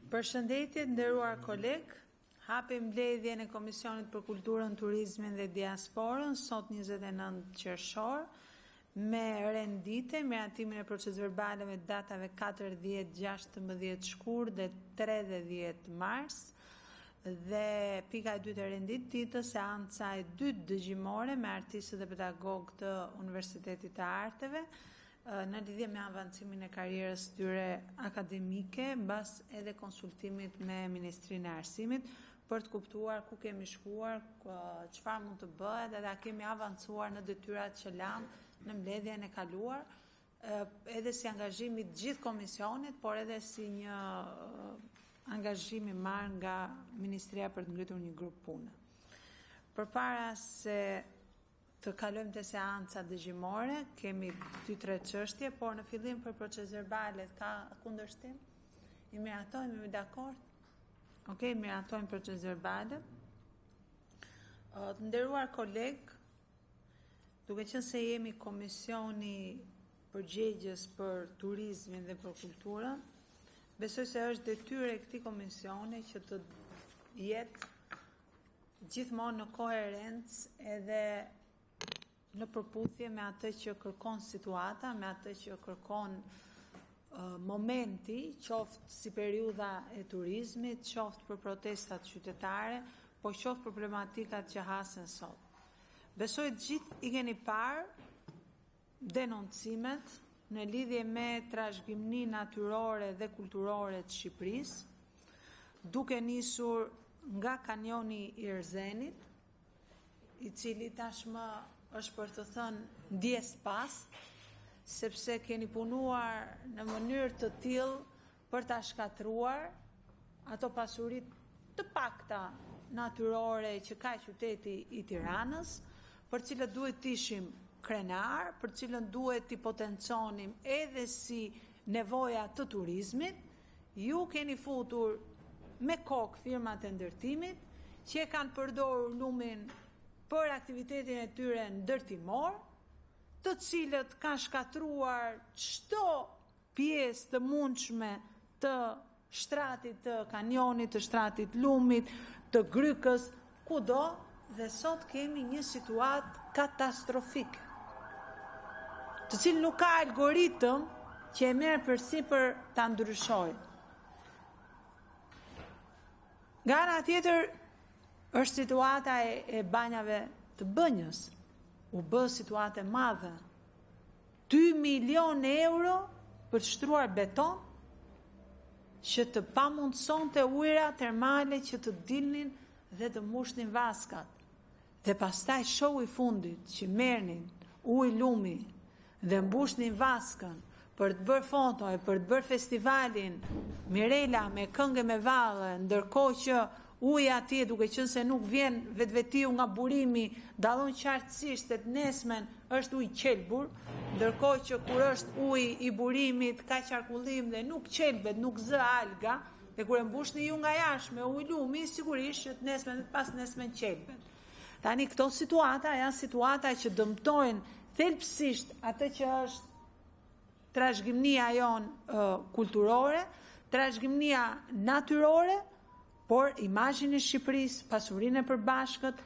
Përshëndetje, nderuar koleg, hapim mbledhjen e Komisionit për Kulturën, Turizmin dhe Diasporën sot 29 qershor me rendite, miratimin e procedurbaleve datave 4, 10, 16 shkurt dhe 3 dhe 10 mars. Dhe pika e dytë e renditës, seanca e dytë dëgjimore me artistët dhe pedagogë të Universitetit të Arteve në lidhje me avancimin e karrierës tyre akademike, mbas edhe konsultimit me Ministrinë e Arsimit për të kuptuar ku kemi shkuar, çfarë mund të bëhet, edhe a kemi avancuar në detyrat që lanë në mbledhjen e kaluar, edhe si angazhimi të gjithë komisionit, por edhe si një angazhimi marrë nga Ministria për të ngritur një grup pune. Përpara se të kalojmë te seanca dëgjimore, kemi 2-3 çështje, por në fillim për procedurbalet ka kundërshtim? I miratojmë, jemi dakord? Okej, miratojmë procedurbalet. Të nderuar koleg, duke qenë se jemi komisioni përgjegjës për turizmin dhe për kulturën, besoj se është detyrë e këtij komisioni që të jetë gjithmonë në koherencë edhe në përputhje me atë që kërkon situata, me atë që kërkon momenti, qoftë si periudha e turizmit, qoftë për protestat qytetare, po qoftë për problematikat që hasen sot. Besoj të gjithë i keni parë denoncimet në lidhje me trashëgimni natyrore dhe kulturore të Shqipërisë, duke nisur nga kanjoni i Erzenit, i cili tashmë është për të thënë ndjes past, sepse keni punuar në mënyrë të tillë për ta shkatruar ato pasurit të pakta natyrore që ka qyteti i Tiranës, për cilët duhet të ishim krenar, për cilën duhet t'i potenconim edhe si nevoja të turizmit. Ju keni futur me kokë firmat e ndërtimit, që e kanë përdorur lumin për aktivitetin e tyre ndërtimor, të cilët kanë shkatruar çdo pjesë të mundshme të shtratit të kanjonit, të shtratit lumit, të grykës, kudo, dhe sot kemi një situatë katastrofike, të cilë nuk ka algoritëm që e merr përsipër ta ndryshojë. Nga ana tjetër, është situata e banjave të Bënjës. U bë situatë e madhe. 2 milion euro për të shtruar beton që të pamundësonte ujëra termale që të dilnin dhe të mbushnin vaskat. Dhe pastaj shoku i fundit që merrnin ujë lumi dhe mbushnin vaskën për të bërë foto e për të bërë festivalin Mirela me këngë me valle, ndërkohë që uji atje, duke qenë se nuk vjen vetvetiu nga burimi, dallon qartësisht se të nesmen është ujë qelbur, ndërkohë që kur është uji i burimit ka qarkullim dhe nuk qelbet, nuk zë alga, dhe kur e mbushni ju nga jashtë me ujë lumi, sigurisht që të nesmen dhe pas nesmen qelbet. Tani këto situata janë situata që dëmtojnë thelbësisht atë që është trashëgimnia jonë kulturore, trashëgimnia natyrore, por imazhin e Shqipërisë, pasurinë e përbashkët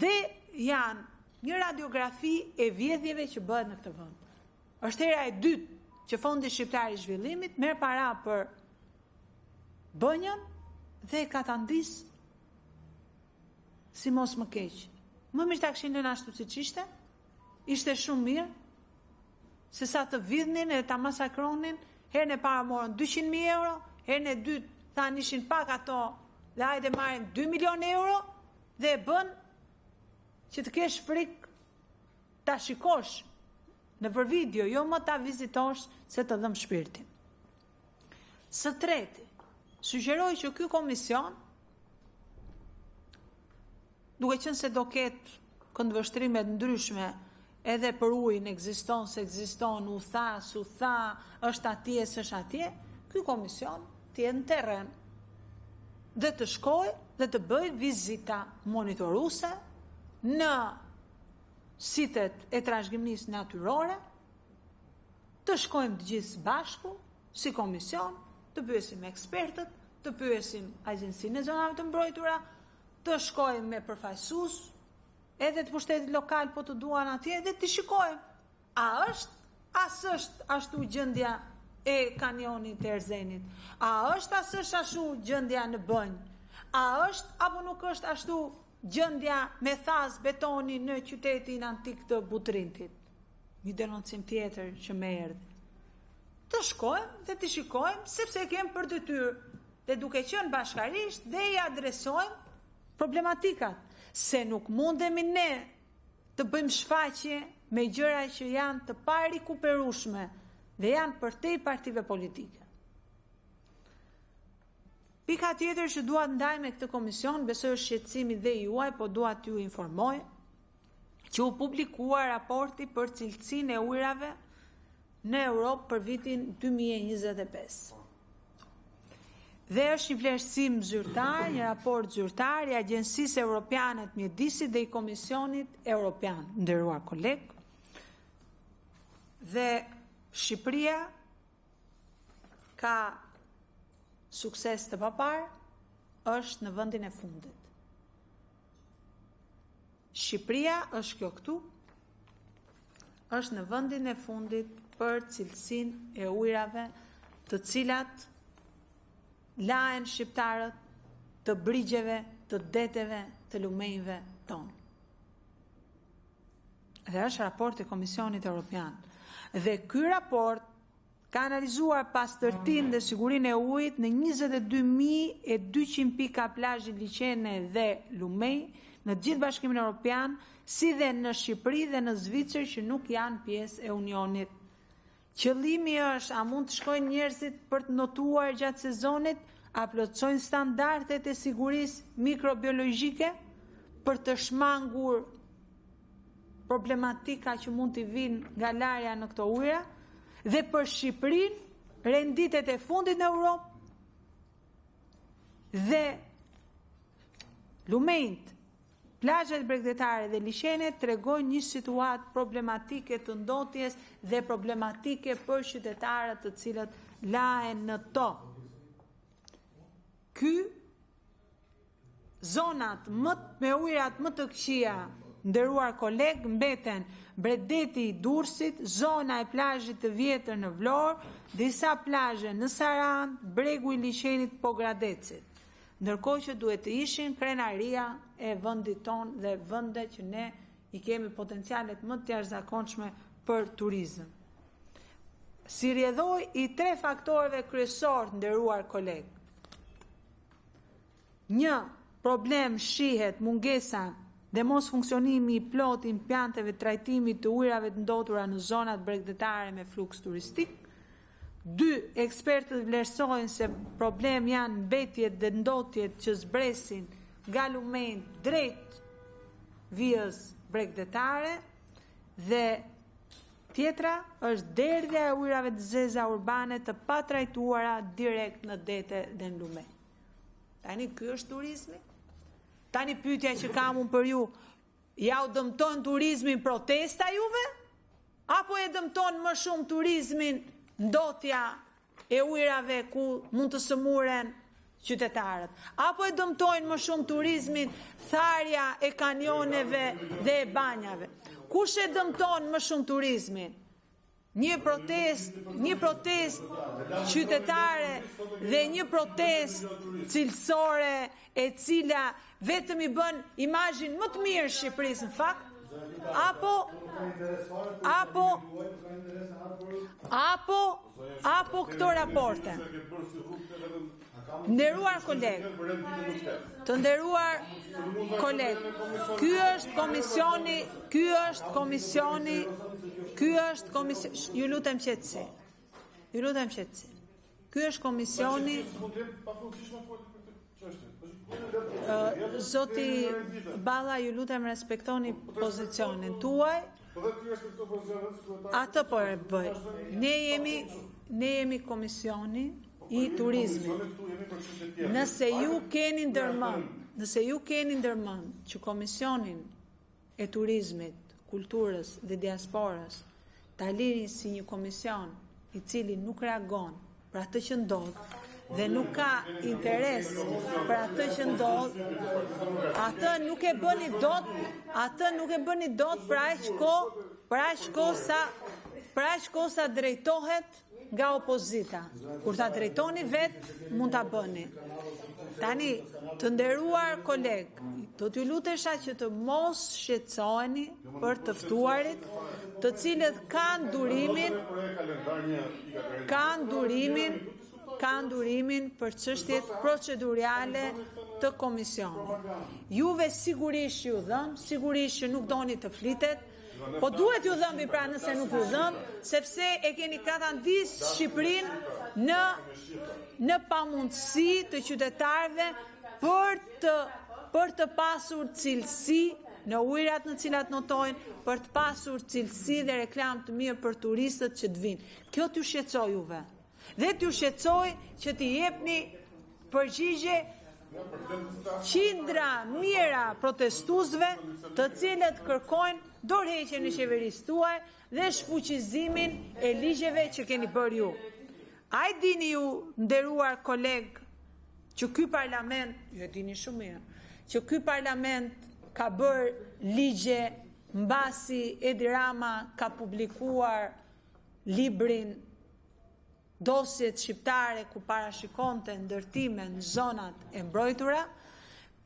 dhe janë një radiografi e vjedhjeve që bëhet në këtë vend. Është hera e dytë që Fondi Shqiptar i Zhvillimit merr para për Bënjën dhe ka ta ndis si mos më keq. Më mirë ta kishin lënë ashtu siç ishte. Ishte shumë mirë se sa të vidhnin e ta masakronin. Herën e parë morën 200.000 euro, herën e dytë thanë ishin pak ato dhe hajde marrim 2 milion euro dhe e bën që të kesh frikë ta shikosh në për video, jo më ta vizitosh se të dhëm shpirtin. Së treti, sugjeroj që ky komision, duke qenë se do ketë këndvështrimet ndryshme edhe për ujin ekziston, se ekziston, u tha, s'u tha, është atje, s'është atje, ky komision të jetë në terren dhe të shkoj dhe të bëj vizita monitoruese në sitet e trashëgimisë natyrore, të shkojmë të gjithë bashku, si komision, të pyesim ekspertët, të pyesim Agjencinë e Zonave të Mbrojtura, të shkojmë me përfaqësues edhe të pushtetit lokal po të duan atje dhe të shikojmë a është ashtu gjendja e kanionit të Erzenit, a është ashtu gjendja në Bënj, a është apo nuk është ashtu gjendja me thas betoni në qytetin antik të Butrintit. Një denoncim tjetër që më erdhi. Të shkojmë dhe të shikojmë sepse kemë për detyrë dhe duke qenë bashkarisht dhe i adresojmë problematikat, se nuk mundemi ne të bëjmë shfaqje me gjëra që janë të parikuperueshme dhe janë përtej partive politike. Pika tjetër që dua të ndaj me këtë komision, besoj është shqetësimi dhe juaj, po dua t'ju informoj që u publikua raporti për cilësinë e ujrave në Europë për vitin 2025. Dhe është një vlerësim zyrtar, një raport zyrtar i Agjencisë Europiane të Mjedisit dhe i Komisionit Europian, nderuar koleg. Dhe Shqipëria ka sukses të papar, është në vendin e fundit. Shqipëria është kjo këtu, është në vendin e fundit për cilësinë e ujrave të cilat lahen shqiptarët të brigjeve, të deteve, të lumenjve tonë. Dhe është raport e Komisionit Evropian. Dhe ky raport ka analizuar pastërtinë dhe sigurinë e ujit në 22.200 pika plazhe liçene dhe lumej në gjithë Bashkimin Evropian, si dhe në Shqipëri dhe në Zvicër që nuk janë pjesë e Unionit. Qëllimi është a mund të shkojnë njerëzit për të notuar gjatë sezonit, a plotësojnë standardet e sigurisë mikrobiologjike për të shmangur problematika që mund të vinë nga larja në këto ujra, dhe për Shqipërinë renditet e fundit në Europë dhe lumenjt, plazhet bregdetare dhe liçenet tregojnë një situatë problematike të ndotjes dhe problematike për qytetarët të cilët lahen në to. Ky zonat me ujrat më të këqija, nderuar koleg, mbeten Bredeti i Durrësit, zona e plazhit të vjetër në Vlorë, disa plazhe në Sarandë, bregu i liçenit Pogradecit. Ndërkohë që duhet të ishin krenaria e vendit tonë dhe vende që ne i kemi potencialet më të jashtëzakonshme për turizëm. Si rrjedhoj i 3 faktorëve kryesor, nderuar koleg. 1. Problem shihet mungesa dhe mos funksionimi i plot i implanteve trajtimit të ujrave të ndotura në zonat bregdetare me fluks turistik. 2. Ekspertët vlerësojnë se problem janë mbetjet dhe ndotjet që zbresin nga lumenjt drejt vijës bregdetare, dhe tjetra është derdhja e ujrave të zeza urbane të patrajtuara direkt në dete dhe në lumenj. Tani ky është turizmi? Tani pyetja që kam unë për ju, ja u dëmton turizmin protesta juve? Apo e dëmton më shumë turizmin ndotja e ujrave ku mund të sëmuren qytetarët? Apo e dëmtojnë më shumë turizmin tharja e kanioneve dhe e banjave? Kush e dëmton më shumë turizmin? Një protest qytetare dhe një protest cilësore e cila vetëm i bën imazhin më të mirë Shqipërisë në fakt, apo këto raporte. Nderuar koleg, të nderuar koleg, ky është komisioni, ju lutem qetësi. Ky është komisioni. Zoti Balla, ju lutem respektoni pozicionin tuaj. Atë po e bëj. Ne jemi komisioni i turizmit. Nëse ju keni ndërmend që komisionin e turizmit, kulturës dhe diasporës ta lini si një komision i cili nuk reagon për atë që ndodh dhe nuk ka interes për atë që ndodh, atë nuk e bëni dot për aq kohë sa drejtohet nga opozita. Kur ta drejtoni vetë, mund ta bëni. Tani, të nderuar koleg, do t'ju lutesha që të mos shqetësoheni për të ftuarit, të cilët kanë durimin për çështjet procedurale të komisionit. Juve sigurisht ju dhëm, sigurisht që nuk doni të flitet, po duhet ju dhëmbi pra nëse nuk ju dhëm, sepse e keni katandis Shqipërinë në pamundësi të qytetarëve për të pasur cilësi në ujërat në cilat notojnë, për të pasur cilësi dhe reklam të mirë për turistët që të vinë. Kjo t'ju shqetësoj juve. Dhe t'ju shqetësoj që t'i jepni përgjigje qindra mira protestuesve të cilët kërkojnë dorëheqjen e qeverisë tuaj dhe shfuqizimin e ligjeve që keni bërë ju. A i dini ju, nderuar koleg, që ky parlament, ju e dini shumë mirë, që ky parlament ka bërë ligje mbasi Edi Rama ka publikuar librin dosjet shqiptare ku parashikonte ndërtime në zonat e mbrojtura,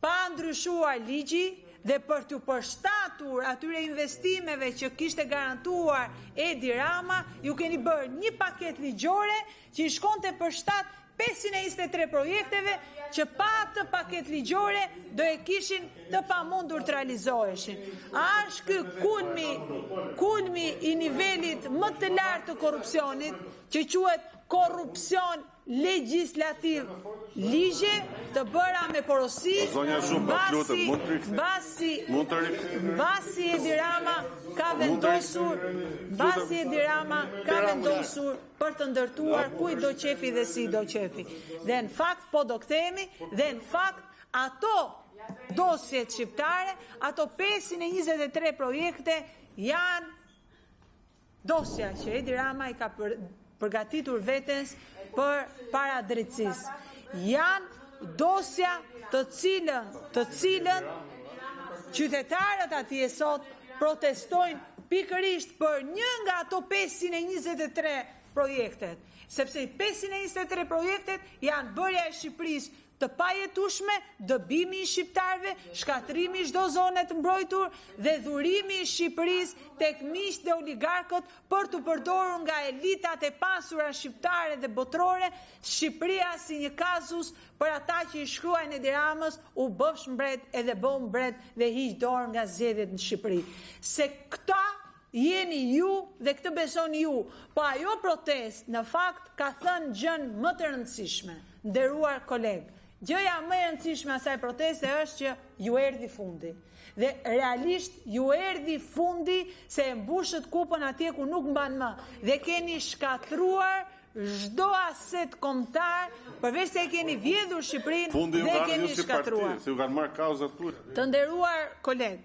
pa ndryshuar ligji dhe për t'u përshtatur atyre investimeve që kishte garantuar Edi Rama, ju keni bërë një paket ligjore që i shkonte për shtat 523 projekteve që pa të paket ligjore do e kishin të pamundur të realizoheshin. Ashtë ky kulmi i nivelit më të lartë të korrupsionit, që quhet korrupsion legislativ, ligje të bëra me porosi, basi Edi Rama ka vendosur për të ndërtuar kujt do qefi dhe si do qefi. Dhe në fakt po do kthehemi, dhe në fakt ato dosjet shqiptare, ato 523 projekte janë dosja që Edi Rama i ka përgatitur vetes për para drejtësisë. Janë dosja të cilën qytetarët atje sot protestojnë pikërisht për një nga ato 523 projektet, sepse 523 projektet janë bërja e Shqipërisë të pajetueshme, dëbimi i shqiptarëve, shkatrimi i çdo zone të mbrojtur dhe dhurimi i Shqipërisë tek miqtë dhe oligarkët për të përdorur nga elitat e pasura shqiptare dhe botërore, Shqipëria si një kazus për ata që i shkruajnë Edi Ramës u bëfsh mbret edhe bëu mbret dhe hiq dorë nga zgjedhjet në Shqipëri. Se këta jeni ju dhe këtë besoni ju, po ajo protest në fakt ka thënë gjën më të rëndësishme, nderuar koleg. Gjëja më e rëndësishme asaj proteste është që ju erdhi fundi. Dhe realisht ju erdhi fundi se e mbushët kupën atje ku nuk mban më. Dhe keni shkatruar çdo aset kombëtar, përveç se e keni vjedhur Shqipërinë dhe keni shkatruar. Se ju kanë marrë kauzat tuaj. Të nderuar koleg,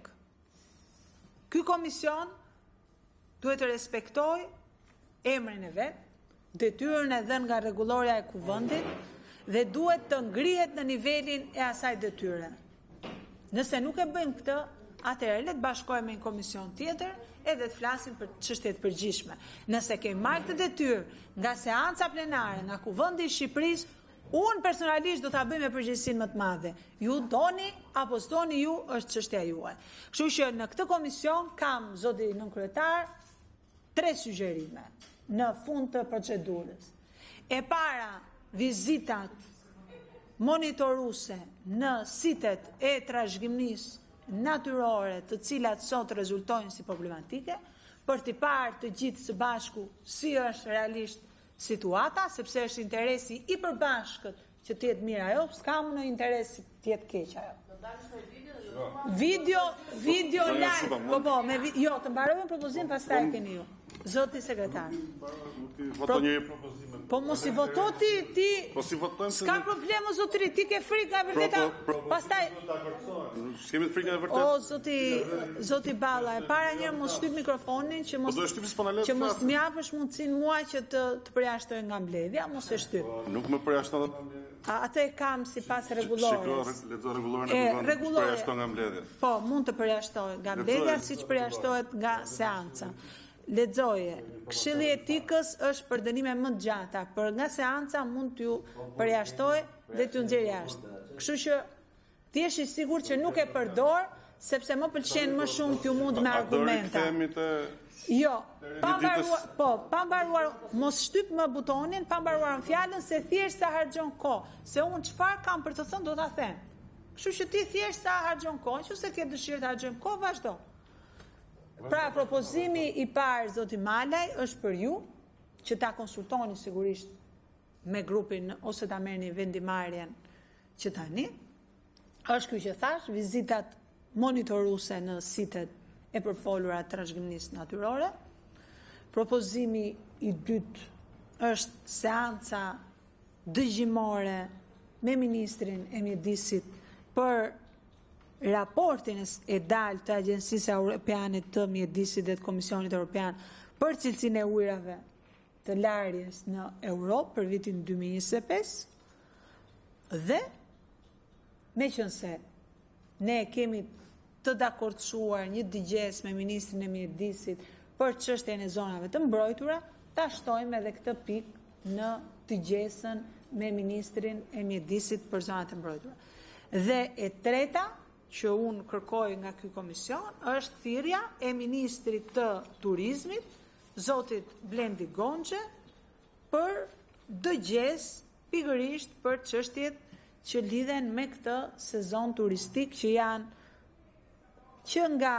ky komision duhet të respektoj emrin e vet, detyrën e dhënë nga rregullorja e kuvendit dhe duhet të ngrihet në nivelin e asaj detyre. Nëse nuk e bëjmë këtë, atëherë le të bashkohemi në komision tjetër edhe të flasim për çështjet përgjithshme. Nëse kemi marrë këtë detyrë nga seanca plenare, nga kuvendi i Shqipërisë, unë personalisht do ta bëj me përgjegjësinë më të madhe. Ju doni apo s'doni ju është çështja juaj. Kështu që në këtë komision kam, zoti nënkryetar, 3 sugjerime në fund të procedurës. E para, vizitat monitoruese në sitet e trashëgimisë natyrore të cilat sot rezultojnë si problematike, për t'i parë të gjithë së bashku si është realisht situata, sepse është interesi i përbashkët që t'jetë mirë ajo, s'ka më në interes t'jetë keq ajo. Video live, jo, të mbarojmë propozim, pastaj keni ju. Zoti sekretar. Voto një propozime. Po mos i voto ti. Po si votojmë se s'ka problem o zotëri, ti ke frikë e vërteta. Pastaj s'kemi frikë e vërtet. O zoti Balla, e para njëherë mos shtyp mikrofonin që mos më japësh mundësinë mua që të përjashtoj nga mbledhja, mos e shtyp. Nuk më përjashton. Atë e kam sipas rregullores. Lexo rregulloren e përjashton nga mbledhja. Po, mund të përjashtoj nga mbledhja siç përjashtohet nga seanca. Lexoje. Këshilli i etikës është për dënime më të gjata, por nga seanca mund t'ju përjashtoj dhe t'ju nxjerr jashtë. Kështu që ti je i sigurt që nuk e përdor, sepse më pëlqen më shumë t'ju mund me argumenta. Jo, pa mbaruar, mos shtyp më butonin, pa mbaruar fjalën se thjesht sa harxhon kohë, se unë çfarë kam për të thënë do ta them. Kështu që ti thjesht sa harxhon kohë, nëse ke dëshirë të harxhon kohë, vazhdo. Pra, propozimi i parë, zoti Malaj, është për ju, që ta konsultoni sigurisht me grupin, ose ta merrni vendimarrjen që tani, është ky që thash, vizitat monitoruese në sitet e përfolura të trashëgimisë natyrore. Propozimi i dytë është seanca dëgjimore me ministrin e mjedisit për raportin e dalë të Agjencisë Europiane të Mjedisit dhe të Komisionit Europian për cilësinë e ujrave të larjes në Europë për vitin 2025 dhe meqense ne kemi të dakordsuar një dëgjes me ministrin e Mjedisit për çështjen e zonave të mbrojtura, ta shtojmë edhe këtë pikë në dëgjesën me ministrin e Mjedisit për zonat e mbrojtura. Dhe e treta që unë kërkoj nga ky komision është thirrja e ministrit të turizmit, zotit Blendi Gonxhe, për dëgjes pikërisht për çështjet që lidhen me këtë sezon turistik që janë që nga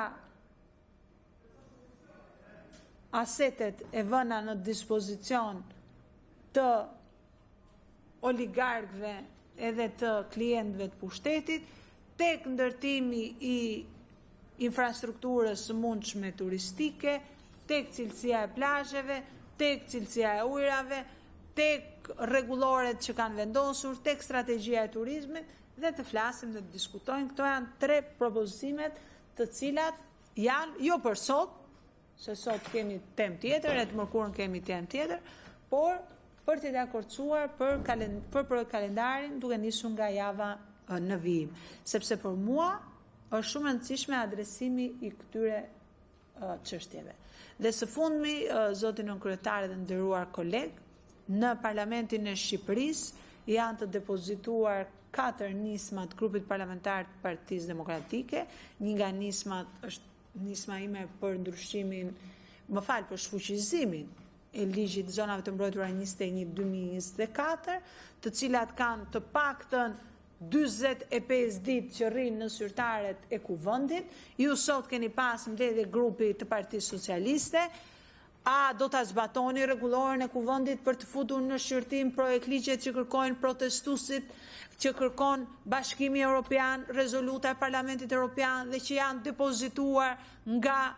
asetet e vëna në dispozicion të oligarkëve edhe të klientëve të pushtetit, tek ndërtimi i infrastrukturës së mundshme turistike, tek cilësia e plazheve, tek cilësia e ujrave, tek rregulloret që kanë vendosur, tek strategjia e turizmit dhe të flasim dhe të diskutojmë. Këto janë 3 propozimet të cilat janë jo për sot, se sot kemi temë tjetër, e të mërkurën kemi temë tjetër, por për të dakordsuar për kalendarin duke nisur nga java në vijim, sepse për mua është shumë e rëndësishme adresimi i këtyre çështjeve. Dhe së fundmi, zotin nënkryetar dhe nderuar koleg, në Parlamentin e Shqipërisë janë të depozituar 4 nisma të grupit parlamentar të Partisë Demokratike. Një nga nismat është nisma ime për ndryshimin, për shfuqizimin e ligjit zonave të mbrojtura 21/2024, të cilat kanë të paktën 45 ditë që rrinë në zyrtaret e kuvendit. Ju sot keni pas mbledhje grupi të Partisë Socialiste. A do ta zbatoni rregulloren e kuvendit për të futur në shqyrtim projekt ligjet që kërkojnë protestuesit, që kërkon Bashkimi Evropian, rezoluta e Parlamentit Evropian dhe që janë depozituar nga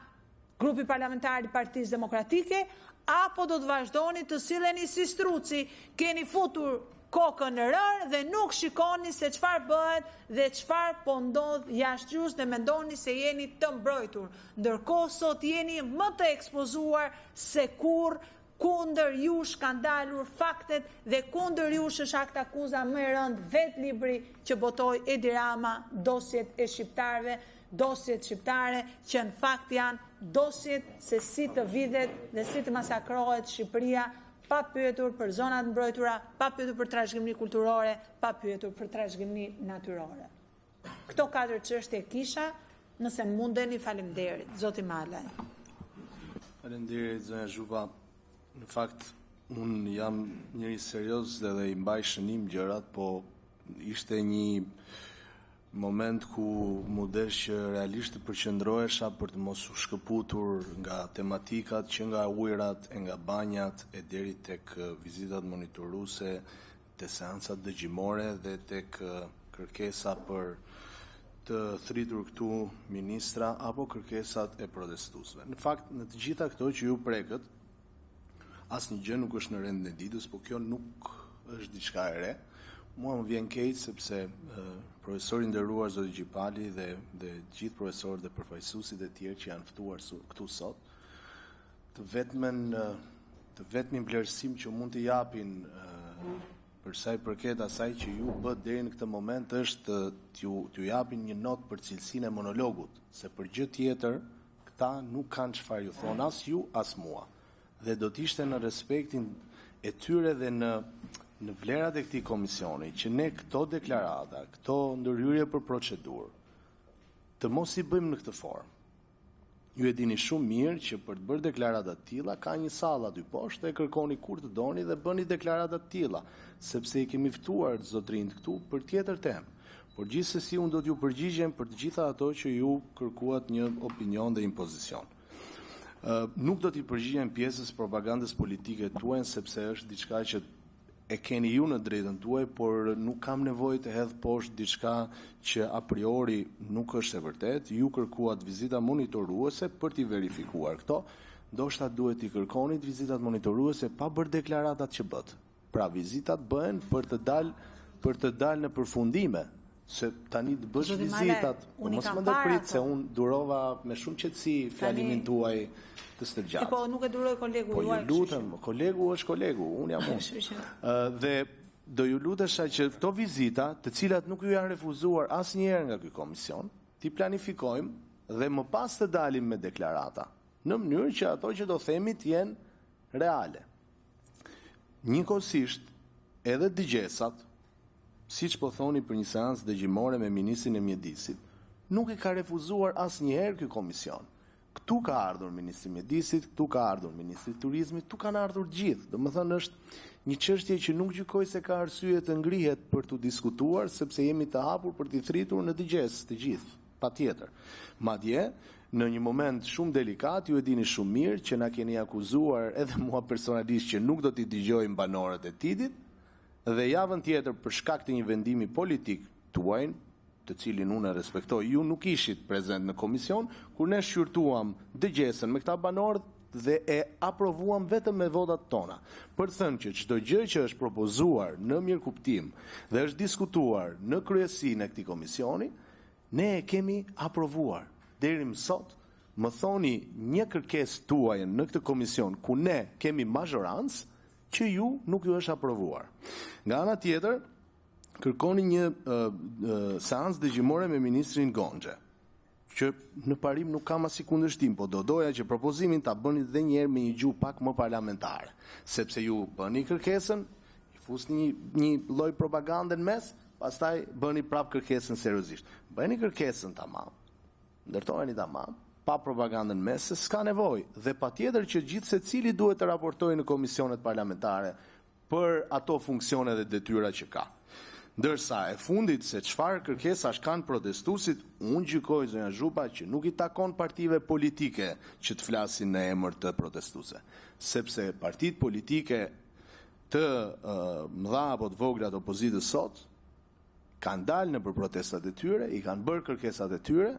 grupi parlamentar i Partisë Demokratike, apo do të vazhdoni të silleni si struci, keni futur kokën në rër dhe nuk shikoni se çfarë bëhet dhe çfarë po ndodh jashtë gjys dhe mendoni se jeni të mbrojtur. Ndërkohë sot jeni më të ekspozuar se kurrë, kundër jush kanë dalur faktet dhe kundër jush është akt akuza më e rëndë vetë libri që botoi Edi Rama, dosjet e shqiptarëve, dosjet shqiptare që në fakt janë dosjet se si të vidhet dhe si të masakrohet Shqipëria, pa pyetur për zonat mbrojtura, pa pyetur për trashëgimi kulturore, pa pyetur për trashëgimi natyrore. Këto 4 çështje kisha, nëse mundeni, faleminderit. Zoti Malaj. Faleminderit, zonja Zhuva. Në fakt, unë jam njëri serioz dhe i mbaj shënim gjërat, po ishte një moment ku mu desh që realisht të përqendrohesha për të mos u shkëputur nga tematikat që nga ujrat, e nga banjat, e deri tek vizitat monitoruese, te seancat dëgjimore dhe tek kërkesa për të thritur këtu ministra apo kërkesat e protestuesve. Në fakt, në të gjitha këto që ju prekët, asnjë gjë nuk është në rendin e ditës, por kjo nuk është diçka e re. Mua më vjen keq sepse profesori i nderuar zoti Gjipali dhe gjithë profesorët dhe përfaqësuesit e tjerë që janë ftuar këtu sot, të vetmin vlerësim që mund të japin për sa i përket asaj që ju bët deri në këtë moment është t'ju japin një notë për cilësinë e monologut, se për gjë tjetër këta nuk kanë çfarë ju thonë as ju as mua. Dhe do të ishte në respektin e tyre dhe në vlerat e këtij komisioni që ne këto deklarata, këto ndërhyrje për procedurë të mos i bëjmë në këtë formë. Ju e dini shumë mirë që për të bërë deklarata të tilla ka një sallë aty poshtë e kërkoni kur të doni dhe bëni deklarata të tilla, sepse i kemi ftuar zotrinj këtu për tjetër temë. Por gjithsesi unë do t'ju përgjigjem për të gjitha ato që ju kërkuat një opinion dhe impozicion. Nuk do t'i përgjigjem pjesës propagandës politike tuaj sepse është diçka që e keni ju në drejtën tuaj, por nuk kam nevojë të hedh poshtë diçka që a priori nuk është e vërtet. Ju kërkuat vizita monitoruese për t'i verifikuar këto. Ndoshta duhet t'i kërkoni vizitat monitoruese pa bërë deklaratat që bët. Pra vizitat bëhen për të dalë në përfundime, se tani të bësh vizitat. Mos më ndërprit se unë durova me shumë qetësi fjalimin tuaj të stërgjatë. Po nuk e duroj kolegu juaj. Po ju lutem, kolegu është kolegu, unë jam unë. Dhe do ju lutesha që këto vizita, të cilat nuk ju janë refuzuar asnjëherë nga ky komision, t'i planifikojmë dhe më pas të dalim me deklarata, në mënyrë që ato që do themi të jenë reale. Njëkohësisht, edhe dëgjesat, siç po thoni për një seancë dëgjimore me ministrin e mjedisit, nuk e ka refuzuar asnjëherë ky komision. Këtu ka ardhur ministri i mjedisit, këtu ka ardhur ministri i turizmit, këtu kanë ardhur gjithë. Domethënë është një çështje që nuk gjykoj se ka arsye të ngrihet për tu diskutuar, sepse jemi të hapur për t'i thritur në dëgjes të gjithë, patjetër. Madje në një moment shumë delikat, ju e dini shumë mirë që na keni akuzuar edhe mua personalisht që nuk do t'i dëgjojmë banorët e Tidit, dhe javën tjetër për shkak të një vendimi politik tuaj, të cilin unë e respektoj, ju nuk ishit prezent në komision, kur ne shqyrtuam dëgjesën me këta banorë dhe e aprovuam vetëm me votat tona. Për të thënë që çdo gjë që është propozuar në mirëkuptim dhe është diskutuar në kryesinë e këtij komisioni, ne e kemi aprovuar. Deri më sot, më thoni një kërkesë tuaj në këtë komision ku ne kemi mazhorancë që ju nuk ju është aprovuar. Nga ana tjetër, kërkoni një seancë dëgjimore me ministrin Gonxhe, që në parim nuk kam asnjë kundërshtim, po do doja që propozimin ta bëni edhe një herë me një gjuhë pak më parlamentare, sepse ju bëni kërkesën, i fusni një lloj propagande në mes, pastaj bëni prap kërkesën seriozisht. Bëni kërkesën tamam, ndërtojeni tamam, pa propagandën në mes, se s'ka nevojë, dhe patjetër që gjithë secili duhet të raportojë në komisionet parlamentare për ato funksione dhe detyra që ka. Ndërsa e fundit se çfarë kërkesash kanë protestuesit, unë gjykoj zonja Zhupa që nuk i takon partive politike që të flasin në emër të protestuesve, sepse partitë politike të mëdha apo të vogla të opozitës sot kanë dalë në për protestat e tyre, i kanë bërë kërkesat e tyre,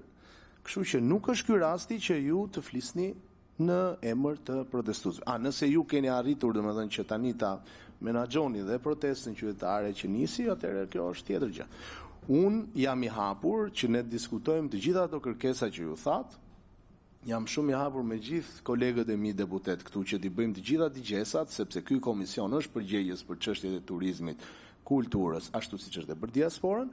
kështu që nuk është ky rasti që ju të flisni në emër të protestuesve. Nëse ju keni arritur, domethënë që tani ta menaxhoni dhe protestën qytetare që nisi, atëherë kjo është tjetër gjë. Unë jam i hapur që ne diskutojmë të gjitha ato kërkesa që ju thatë. Jam shumë i hapur me gjithë kolegët e mi deputet këtu që t'i bëjmë të gjitha dëgjesat, sepse ky komision është përgjegjës për çështjet e turizmit, kulturës, ashtu siç është për diasporën,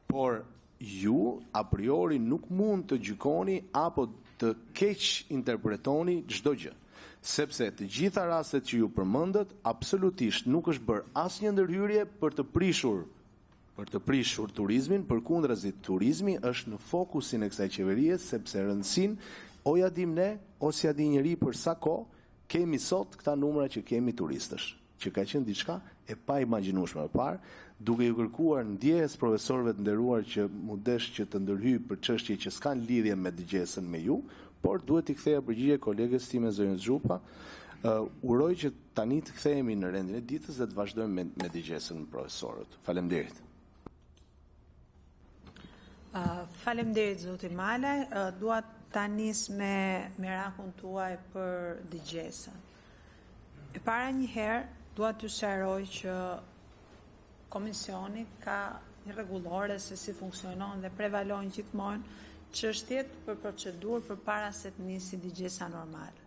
por ju a priori nuk mund të gjykoni apo të keq interpretoni çdo gjë. Sepse të gjitha rastet që ju përmendët, absolutisht nuk është bërë asnjë ndërhyrje për të prishur turizmin, përkundrazi turizmi është në fokusin e kësaj qeverie, sepse rëndësinë o ja dim ne, ose ja di njëri për sa kohë kemi sot këta numra që kemi turistësh, që ka qenë diçka e pa imagjinueshme më parë, duke ju kërkuar ndjes profesorëve të nderuar që mundesh që të ndërhyj për çështje që s'kan lidhje me dëgjesën me ju, por duhet t'i ktheja përgjigje kolegës time zonjës Zhupa. Uroj që tani të kthehemi në rendin e ditës dhe të vazhdojmë me dëgjesën me profesorët. Faleminderit. Faleminderit zoti Malaj. Dua ta nis me merakun tuaj për dëgjesën. E para një herë, dua t'ju sqaroj që komisioni ka një rregullore se si funksionon dhe prevalojnë gjithmonë çështjet për procedurë përpara se të nisi digjesa normale.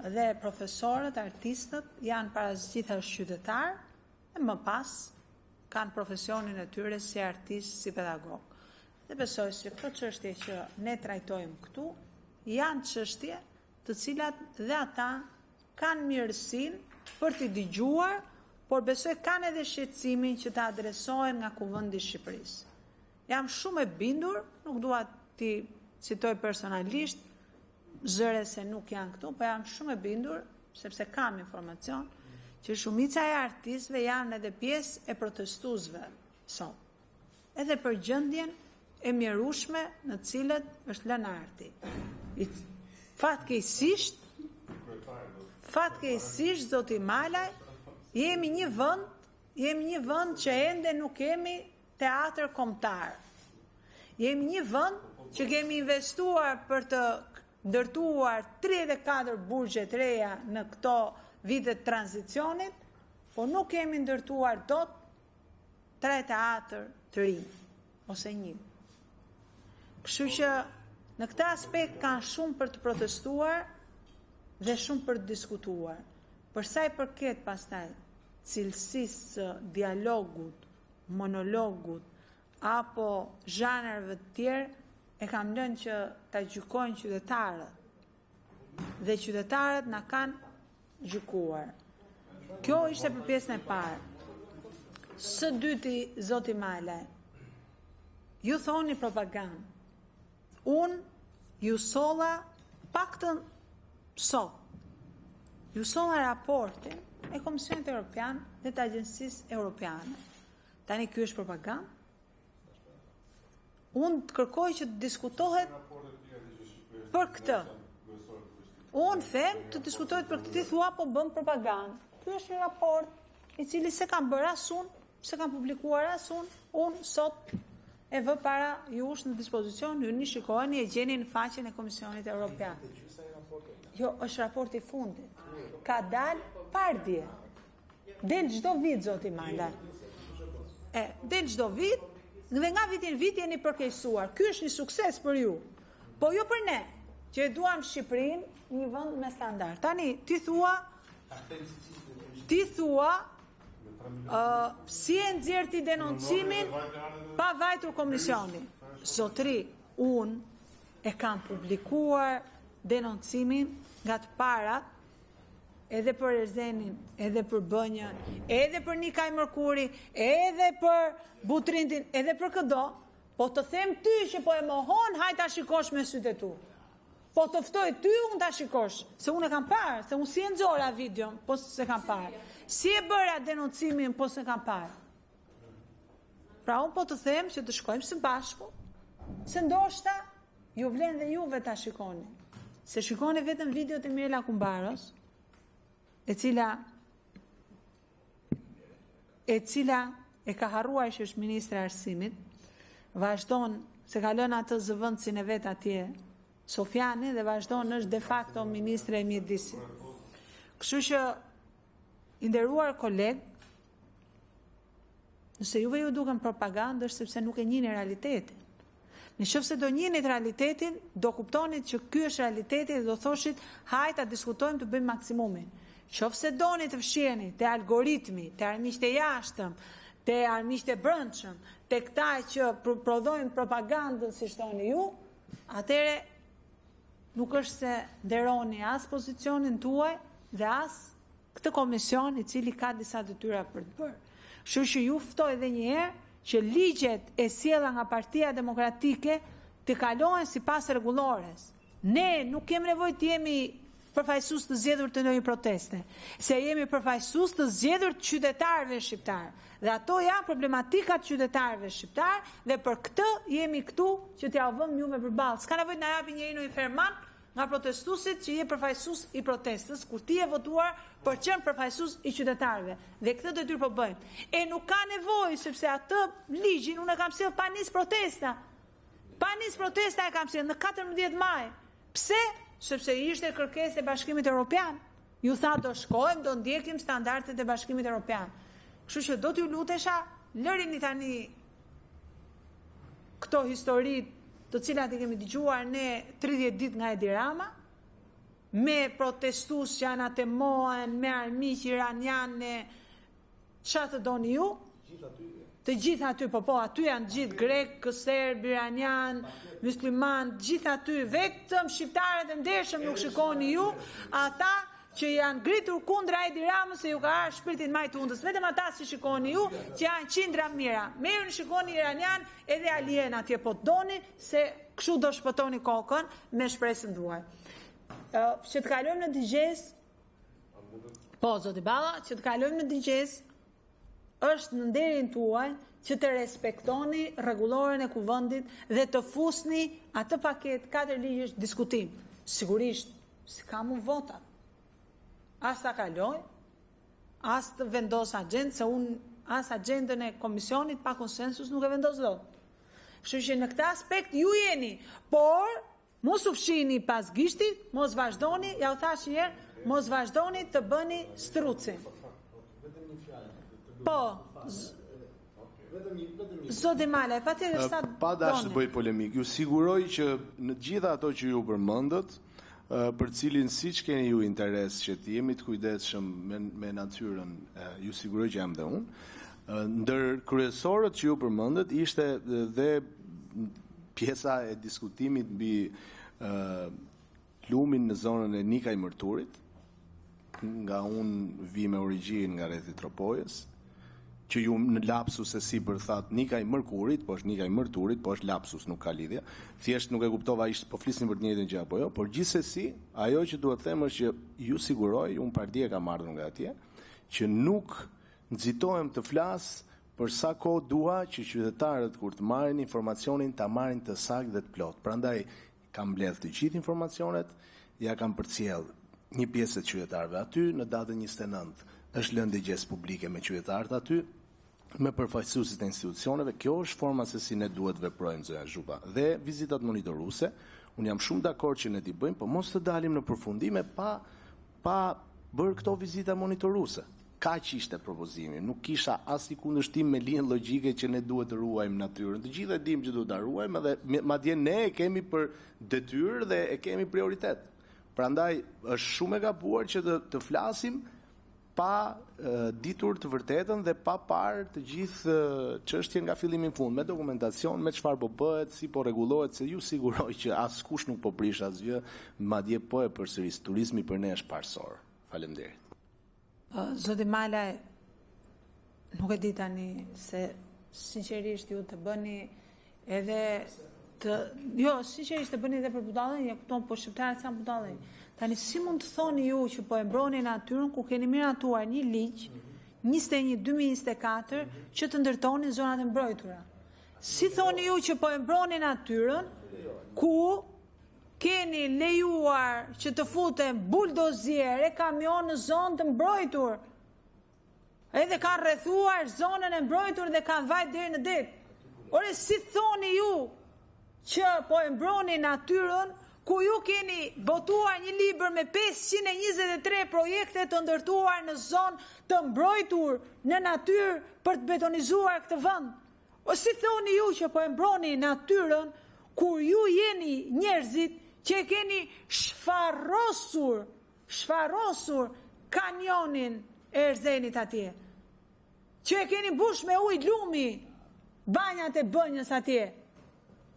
Dhe profesorët, artistët janë parazgjithash qytetar e më pas kanë profesionin e tyre si artist, si pedagog. Dhe besoj se këto çështje që ne trajtojmë këtu janë çështje të cilat dhe ata kanë mirësinë për t'i dëgjuar, por besoj kanë edhe shqetësimin që të adresohen nga Kuvendi i Shqipërisë. Jam shumë e bindur, nuk dua t'i citoj personalisht, zëre se nuk janë këtu, po jam shumë e bindur, sepse kam informacion, që shumica e artistëve janë edhe pjesë e protestuesve sot. Edhe për gjendjen e mjerueshme në cilët është lënë arti. Fatkeqësisht, zoti Malaj, jemi një vend që ende nuk kemi teatr kombëtar. Jemi një vend që kemi investuar për të ndërtuar 34 burgje të reja në këto vitet tranzicionit, po nuk kemi ndërtuar dot 3 teatr të rinj, ose 1. Kështu që në këtë aspekt kanë shumë për të protestuar dhe shumë për të diskutuar. Për sa i përket pastaj cilësisë së dialogut, monologut apo zhanreve të tjerë, e kam lënë që ta gjykojnë qytetarët. Dhe qytetarët na kanë gjykuar. Kjo ishte për pjesën e parë. Së dyti, zoti Malaj, ju thoni propagandë. Unë ju solla paktën sot. Ju solla raportin e Komisionit Evropian dhe të Agjencisë Europiane. Tani ky është propagandë? Unë të kërkoj që të diskutohet për këtë. Unë them të diskutohet për këtë, ti thua po bëm propagandë. Ky është një raport i cili se kam bërë as unë, se kam publikuar as unë sot e vë para jush në dispozicion, ju një shikojni e gjeni në faqen e Komisionit Evropian. Jo, është raporti i fundit. Ka dalë pardje. Del çdo vit, zoti Malaj. Del çdo vit, dhe nga vitin vit jeni përkeqësuar. Ky është një sukses për ju. Po jo për ne, që e duam Shqipërinë një vend me standard. Tani, ti thua si e nxjerr ti denoncimin pa vajtur komisioni. Zotri, unë e kam publikuar denoncimin nga të parat, edhe për Erzenin, edhe për Bënjën, edhe për Nikaj Mërkuri, edhe për Butrindin, edhe për këdo, po të them ty që po e mohon, hajt ta shikosh me sytë e tu. Po të ftoj ty unë ta shikosh, se unë e kam parë, se unë si e nxora videon, po se kam parë. Si e bëra denoncimin, po se kam parë. Pra unë po të them që të shkojmë së bashku, se ndoshta ju vlen dhe juve ta shikoni. Se shikoni vetëm videot e Mirela Kumbaros, e cila e ka harruar që është ministre e arsimit, vazhdon se ka lënë atë zëvendësin e vet atje Sofiani dhe vazhdon është de facto ministre e mjedisit. Kështu që i nderuar koleg, nëse juve ju duken propagandë është sepse nuk e njihni realitetin. Nëse do njihni realitetin, do kuptonit që ky është realiteti dhe do thoshit hajt ta diskutojmë të bëjmë maksimumin. Qofse doni të fshiheni te algoritmi, te armiqtë e jashtëm, te armiqtë e brendshëm, te këta që prodhojnë propagandën si thoni ju, atëre nuk është se nderoni as pozicionin tuaj dhe as këtë komision i cili ka disa detyra për të bërë. Kështu që ju ftoj edhe një herë që ligjet e sjella nga Partia Demokratike të kalohen sipas rregullores. Ne nuk kemi nevojë të jemi përfaqësues të zgjedhur të ndonjë proteste, se jemi përfaqësues të zgjedhur të qytetarëve shqiptar. Dhe ato janë problematikat qytetarëve shqiptar dhe për këtë jemi këtu që t'ja vëmë juve përballë. S'ka nevojë të na japi njëri një ferman nga protestuesit që je përfaqësues i protestës, kur ti je votuar për qenë përfaqësues i qytetarëve. Dhe këtë detyrë po bëjmë. E nuk ka nevojë sepse atë ligjin unë kam sjell pa nis protesta. Pa nis protesta e kam sjell në 14 maj. Pse? Sepse ishte kërkesë e Bashkimit Evropian. Ju tha do shkojmë, do ndjekim standardet e Bashkimit Evropian. Kështu që do t'ju lutesha, lërini tani këto historit të cilat i kemi dëgjuar ne 30 ditë nga Edi Rama, me protestus që janë atë mohen, me armiq iraniane, çfarë të doni ju? Të gjithë aty, po, aty janë gjithë grek, serb, iranian, musliman, gjithë aty, vetëm shqiptarët e ndershëm nuk shikoni ju, ata që janë gritur kundra Edi Ramës se ju ka ardhur shpirtin maj tundës, vetëm ata si shikoni ju, që janë qindra mira. Merrni shikoni iranian edhe alien atje po të doni, se kështu do shpëtoni kokën me shpresën tuaj. Që të kalojmë në digjes, po, zoti Balla, që të kalojmë në digjes, është në nderin tuaj që të respektoni rregulloren e kuvendit dhe të fusni atë paketë 4 ligjesh diskutim. Sigurisht, si kam unë votat. As ta kaloj, as të vendos agjendë, se unë as agjendën e komisionit pa konsensus nuk e vendos dot. Kështu që në këtë aspekt ju jeni, por mos u fshini pas gishtit, mos vazhdoni, ja u thash një herë, mos vazhdoni të bëni strucin. Po, zoti Male, patjetër sa pa dash të bëj polemik. Ju siguroj që në gjitha ato që ju përmendët, për cilin siç keni ju interes që të jemi të kujdesshëm me natyrën, ju siguroj që jam dhe unë. Ndër kryesorët që ju përmendët ishte dhe pjesa e diskutimit mbi lumin në zonën e Nikaj Mërturit, nga unë vi me origjinë nga rrethi Tropojës, që ju në lapsus e si përthat Nikaj Mërkurit, po është Nikaj Mërturit, po është lapsus, nuk ka lidhja. Thjesht nuk e kuptova ishte po flisnin për të njëjtën gjë apo jo, por gjithsesi, ajo që duhet të them është që ju siguroj, unë partia kam ardhur nga atje, që nuk nxitohem të flas për sa kohë dua që qytetarët kur të marrin informacionin ta marrin të saktë dhe të plot. Prandaj kam mbledh të gjithë informacionet, ja kam përcjell një pjesë të qytetarëve aty në datën 29. Është lënë digjes publike me qytetarët aty, me përfaqësuesit e institucioneve. Kjo është forma se si ne duhet veprojmë, zonja Zhuba. Dhe vizitat monitoruese, unë jam shumë dakord që ne t'i bëjmë, por mos të dalim në përfundime pa bërë këto vizita monitoruese. Kaq ishte propozimi, nuk kisha asnjë kundërshtim me linjën logjike që ne duhet të ruajmë natyrën. Të gjithë e dimë që duhet ta ruajmë dhe madje ne e kemi për detyrë dhe e kemi prioritet. Prandaj është shumë e gabuar që të flasim pa ditur të vërtetën dhe pa parë të gjithë çështjen nga fillimi në fund, me dokumentacion, me çfarë po bëhet, si po rregullohet, se ju siguroj që askush nuk po prish asgjë, madje po e përsëris, turizmi për ne është parësor. Faleminderit. Zoti Malaj, nuk e di tani se sinqerisht ju të bëni edhe sinqerisht të bëni edhe për budallën, ja kupton, po shqiptarët janë budallën. Tani si mund të thoni ju që po e mbroni natyrën ku keni miratuar një ligj 21/2024 që të ndërtoni zonat e mbrojtura? Si thoni ju që po e mbroni natyrën ku keni lejuar që të futen buldoziere, kamion në zonë të mbrojtur? Edhe kanë rrethuar zonën e mbrojtur dhe kanë vajt deri në det. Ore, si thoni ju që po e mbroni natyrën ku ju keni botuar një libër me 523 projekte të ndërtuar në zonë të mbrojtur në natyrë për të betonizuar këtë vend? O si thoni ju që po e mbroni natyrën kur ju jeni njerëzit që e keni shfarosur kanionin e Erzenit atje, që e keni mbush me ujë lumi banjat e Bënjës atje,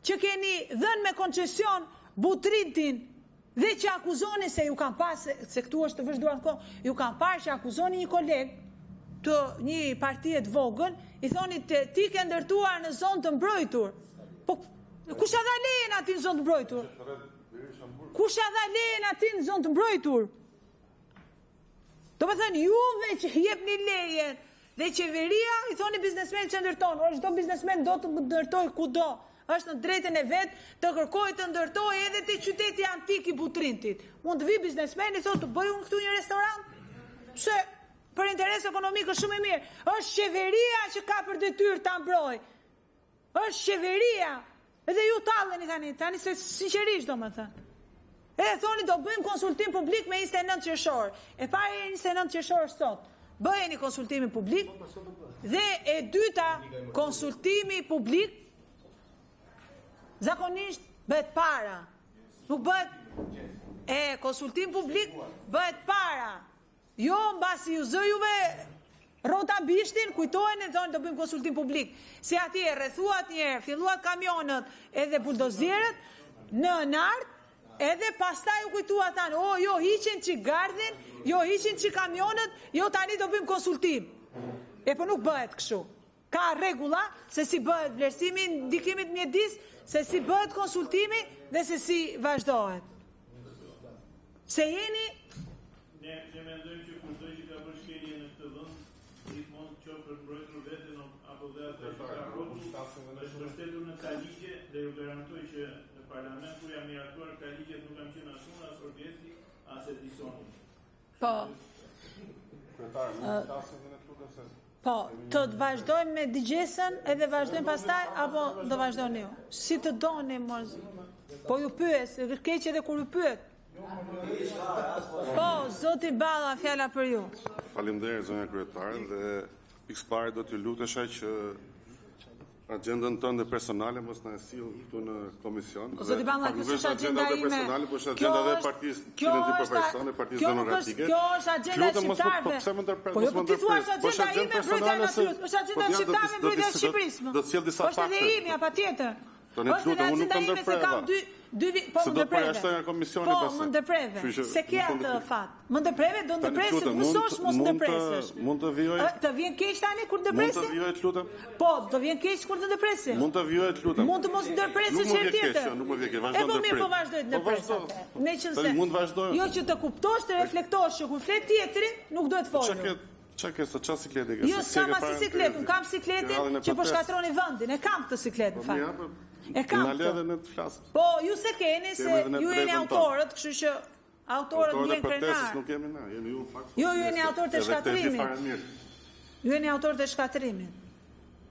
që keni dhënë me koncesion Butritin dhe që akuzoni se ju kanë parë, se këtu është të vëzhduar në kohë, ju kanë parë që akuzoni një koleg të një partie të vogël, i thoni ti ke ndërtuar në zonë të mbrojtur. Po, kush a dha lejen aty në zonë të mbrojtur? Kush a dha lejen aty në zonë të mbrojtur? Do me thënë, juve që jepni lejen dhe qeveria i thoni biznesmen që ndërton, o çdo biznesmen do të ndërtoj kudo. Është në drejtën e vetë të kërkoj të ndërtoj edhe të qyteti antik i Butrintit. Mund të vi biznesmeni, thotë të bëj unë këtu një restorant, se për interes ekonomik është shumë e mirë. Është qeveria që ka për detyrë ta mbroj. Është qeveria. Edhe ju talleni tani se sinqerisht domethënë. E thoni do bëjmë konsultim publik me 29 qershor. E para e 29 qershor sot. Bëheni konsultimi publik dhe e dyta konsultimi publik zakonisht bëhet para. Nuk bëhet konsultim publik bëhet para. Jo mbasi ju zë juve rrota bishtin, kujtohen e thonë do bëjmë konsultim publik. Si atje rrethuat njerë, filluat kamionët edhe buldozierët në nart, edhe pastaj u kujtua thanë, jo hiqin që gardhin, jo hiqin që kamionët, jo tani do bëjmë konsultim. Po nuk bëhet kështu. Ka rregulla se si bëhet vlerësimi ndikimit mjedis, se si bëhet konsultimi dhe se si vazhdohet. Se jeni... Ne mendojmë që kushdo që ka bërë shkelje në këtë vend, gjithmonë qoftë për mbrojtur veten apo dhe atë që ka rrotull, është mbështetur në ca ligje dhe ju garantoj që në parlament kur jam miratuar ka ligjet nuk kam qenë as unë, as Orgesi, as Edisoni. Po, të vazhdojmë me digjesën edhe vazhdojmë pastaj, apo do vazhdojmë ju? Si të doni, po ju pyes, keq edhe kur ju pyet. Po, zoti Balla, fjala për ju. Faleminderit zonja kryetare dhe pikëparë do t'ju lutesha që agjendën tënde personale mos na e sill këtu në komision. Zoti Balla, kjo është agjenda ime. Personale, po është agjenda dhe partisë cilën ti përfaqëson, e Partisë Demokratike. Kjo është agjenda shqiptarëve. Po pse më ndërpret? Po jo ti thua është agjenda ime mbrojtja e natyrës, është agjenda shqiptarëve mbrojtja e Shqipërisë. Do të sjell disa fakte. Është edhe ime, patjetër. Është edhe agenda ime se kam po më ndërpreve. Po, më ndërpreve. Se ke atë fat. Më ndërpreve, do ndërpresë, mësosh mos ndërpresësh. Mund të vijoj? Të vjen keq tani kur ndërpresi? Mund të vijoj, të lutem? Po, do vjen keq kur të ndërpresi? Mund të vijoj, të lutem? Mund të mos ndërpresësh herë tjetër. Nuk më vjen keq, vazhdo ndërpres. Mirë, po vazhdoj të ndërpres. Meqense mund vazhdoj. Jo që të kuptosh, të reflektosh që kur flet tjetri, nuk duhet folur. Çka sa sikletë ke? Jo, s'kam as sikletë, un kam sikletin që po shkatroni vendin. E kam këtë sikletë në fakt. E kam. Na le edhe ne të flasim. Po, ju se keni se ju jeni autorët, kështu që autorët vjen krenar. Nuk jemi na, jeni ju fakt. Jo, ju jeni autorët e shkatrimit. Ju jeni autorët e shkatrimit.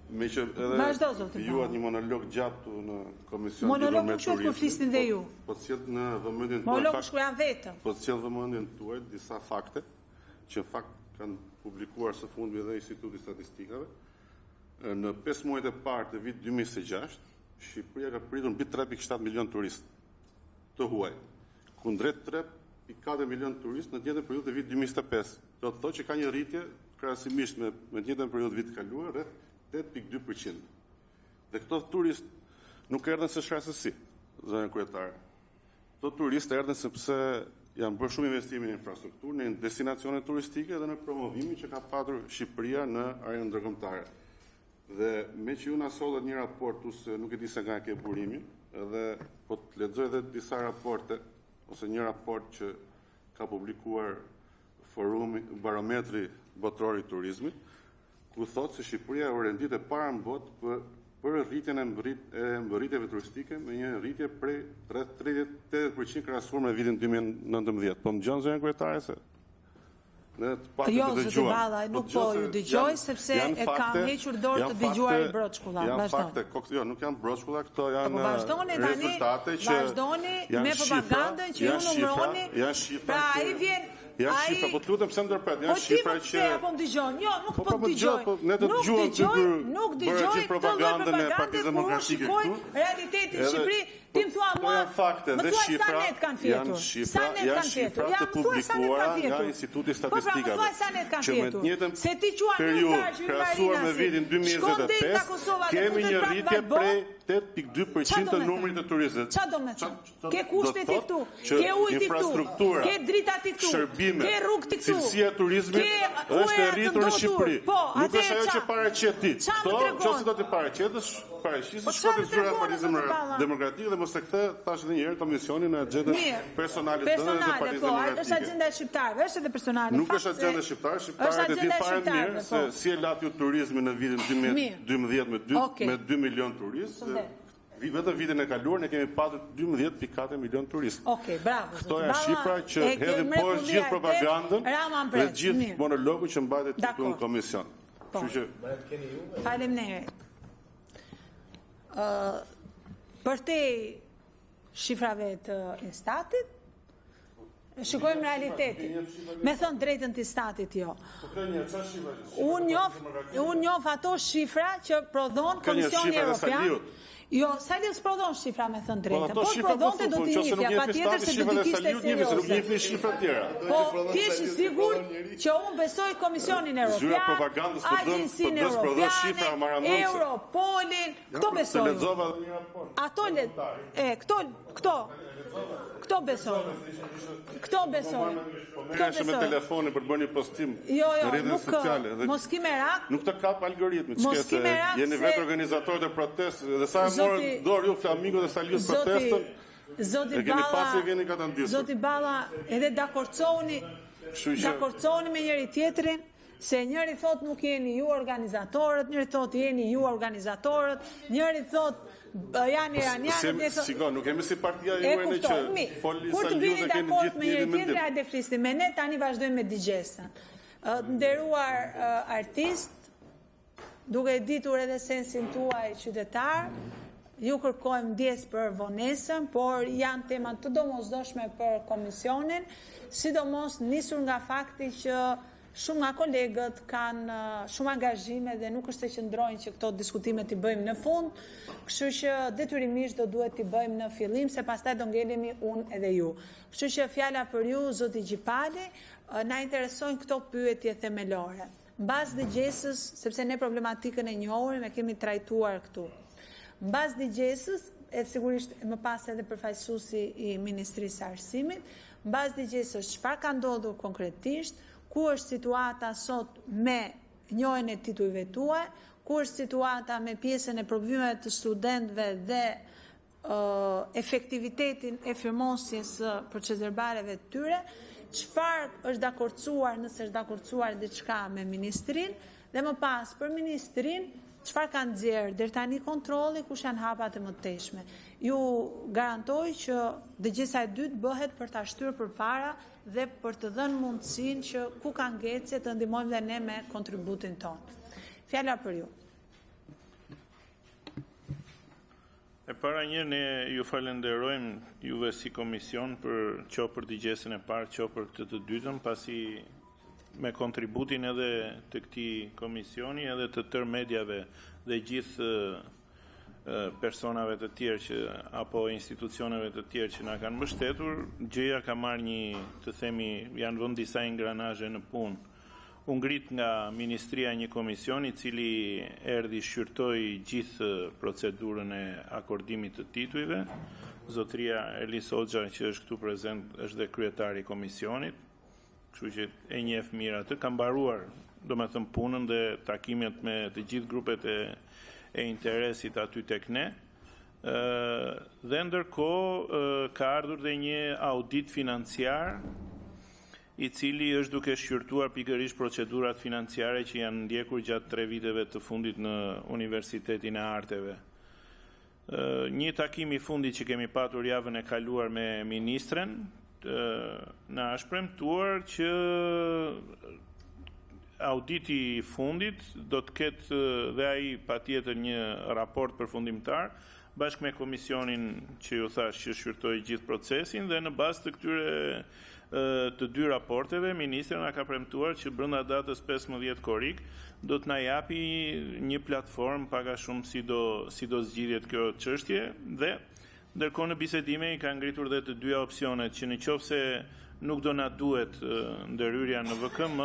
Me që edhe juat një monolog gjatë në komision. Monolog nuk qëtë kur flisnin dhe ju. Po të sjell në vëmendjen tuaj. Monolog shku janë vetëm. Po të sjell vëmendjen tuaj disa fakte që fakt kanë publikuar së fundmi dhe Instituti Statistikave. Në 5 muajt e parë të vitit 2026, Shqipëria ka pritur mbi 3.7 milion turistë të huaj, kundrejt 3.4 milion turistë në të njëjtën periudhë të vitit 2025. Do të thotë që ka një rritje krahasimisht me të njëjtën periudhë të vitit kaluar rreth 8.2%. Dhe këto turistë nuk erdhën se shkasësi, zonja kryetare. Këto turistë erdhën sepse janë bërë shumë investime në infrastrukturë, në destinacione turistike dhe në promovimin që ka patur Shqipëria në arenën ndërkombëtare. Dhe me që ju na sollet një raport, ose nuk e di se nga ke burimin, edhe po të lexoj edhe disa raporte, ose një raport që ka publikuar Forumi Barometri Botëror i Turizmit, ku thotë se Shqipëria u rendit e para në botë për rritjen e mbërritjeve turistike me një rritje prej 38% krahasuar me vitin 2019. Po më gjon zonja kryetare se jo, zoti Balla, nuk po ju dëgjoj sepse e kam hequr dorë të dëgjuar broçkulla. Janë fakte, jo, nuk janë broçkulla, këto janë rezultate që vazhdoni me propagandën që ju numëroni. Janë shifra. Pra ai vjen janë shifra, po të lutem pse ndërpret, janë shifra që po dëgjon. Jo, nuk po dëgjoj. Ne të dëgjojmë nuk dëgjoj propagandën e Partisë Demokratike këtu. Realitetin në Shqipëri, ti më thua mua, janë fakte dhe shifra, janë shifra të publikuara nga Instituti Statistikave. Që me të njëjtën periudhë krahasuar me vitin 2025 kemi një rritje prej 8.2% të numrit të turistëve. Çfarë do të thotë? Ke kushtet i këtu, ke ujë i këtu, ke dritat i këtu, ke rrugë i këtu. Cilësia e turizmit është e rritur në Shqipëri. Nuk është ajo që paraqet ti. Këto çfarë do të paraqetësh? Paraqisësh shkopin zyra e Partisë Demokratike dhe mos e kthe tash edhe një herë komisionin në agjendën personale të Partisë Demokratike. Është agjenda e shqiptarëve, është edhe personale. Nuk është agjenda e shqiptarëve, shqiptarët e dinë fare mirë se si e lati turizmin në vitin 2012 me 2 milion turistë. Vetëm vitin e kaluar ne kemi patur 12.4 milion turistë. Okej, bravo. Këto janë shifra që hedhin poshtë gjithë propagandën dhe gjithë monologun që mbajtet këtu në komision. Kështu që faleminderit. Për te shifrave të Instatit, Shikojmë realitetin. Me thënë drejtën të statit jo. Unë njoh ato shifra që prodhon Komisioni Evropian. Jo, Saliut s'prodhon shifra me thënë drejtën. Po prodhonte do t'i njifja, pa tjetër se do t'i kishte serioze. Po ti je sigur që unë besoj Komisionin Evropian, Agjencinë Evropiane, Europolin, këto besoj. Ato këto besoj. Këto besoj. Merresh me telefonin për bërë një postim në rrjetet sociale. Mos ki merak. Nuk të kap algoritmit, çka jeni vetë organizatorët e protestës dhe sa e morën dorë ju Flamingo dhe Saliut protestën. Zoti Balla, edhe dakorcohuni me njëri tjetrin, se njëri thot nuk jeni ju organizatorët, njëri thot jeni ju organizatorët, njëri thot janë iranianë. Sigon, nuk kemi si partia juaj që foli Saliut dhe kemi gjithë njëri mendim. Hajde flisni me ne, tani vazhdojmë me digjesën. Nderuar artist, duke ditur edhe sensin tuaj qytetar, ju kërkojmë ndjes për vonesën, por janë temat të domosdoshme për komisionin, sidomos nisur nga fakti që shumë nga kolegët kanë shumë angazhime dhe nuk është se qëndrojnë që këto diskutimet i bëjmë në fund, kështu që detyrimisht do duhet t'i bëjmë në fillim, se pastaj do ngelemi unë edhe ju. Kështu që fjala për ju, zoti Gjipali, na interesojnë këto pyetje themelore. Mbas dëgjesës, sepse ne problematikën e njohur e kemi trajtuar këtu. Mbas dëgjesës, e sigurisht më pas edhe përfaqësuesi i Ministrisë së Arsimit, mbas dëgjesës çfarë ka ndodhur konkretisht, ku është situata sot me njohjen e titujve tuaj, ku është situata me pjesën e provimeve të studentëve dhe efektivitetin e firmosjes së procedurbareve të tyre, çfarë është dakorcuar, nëse është dakorcuar diçka me ministrin, dhe më pas për ministrin, çfarë kanë nxjerrë deri tani kontrolli, kush janë hapat e mëtejshme. Ju garantoj që dëgjesa e dytë bëhet për ta shtyrë përpara dhe për të dhënë mundësinë që ku ka ngecje të ndihmojmë dhe ne me kontributin tonë. Fjala për ju. E para një, ne ju falenderojmë juve si komision për dëgjesën e parë, për këtë të dytën, pasi me kontributin edhe të këtij komisioni, edhe të tërë mediave dhe gjithë personave të tjerë apo institucioneve të tjerë që na kanë mbështetur, gjëja ka marrë një, të themi, janë vënë disa ingranazhe në punë. U ngrit nga Ministria një komision i cili erdhi shqyrtoi gjithë procedurën e akordimit të titujve. Zotria Elis Hoxha, që është këtu prezent, është dhe kryetari i komisionit, kështu që e njeh mirë atë, ka mbaruar, domethënë, punën dhe takimet me të gjithë grupet e interesit aty tek ne. Dhe ndërkohë ka ardhur dhe një audit financiar i cili është duke shqyrtuar pikërisht procedurat financiare që janë ndjekur gjatë 3 viteve të fundit në Universitetin e Arteve. Një takim i fundit që kemi patur javën e kaluar me ministren, na është premtuar që auditi i fundit do të ketë dhe ai patjetër një raport përfundimtar bashkë me komisionin që ju thash që shqyrtoi gjithë procesin, dhe në bazë të këtyre të dy raporteve, ministri na ka premtuar që brenda datës 15 korrik do të na japi një platformë paga shumë si do zgjidhet kjo çështje, dhe ndërkohë në bisedime i ka ngritur dhe të dyja opsionet, që nëse nuk do na duhet ndërhyrja në VKM,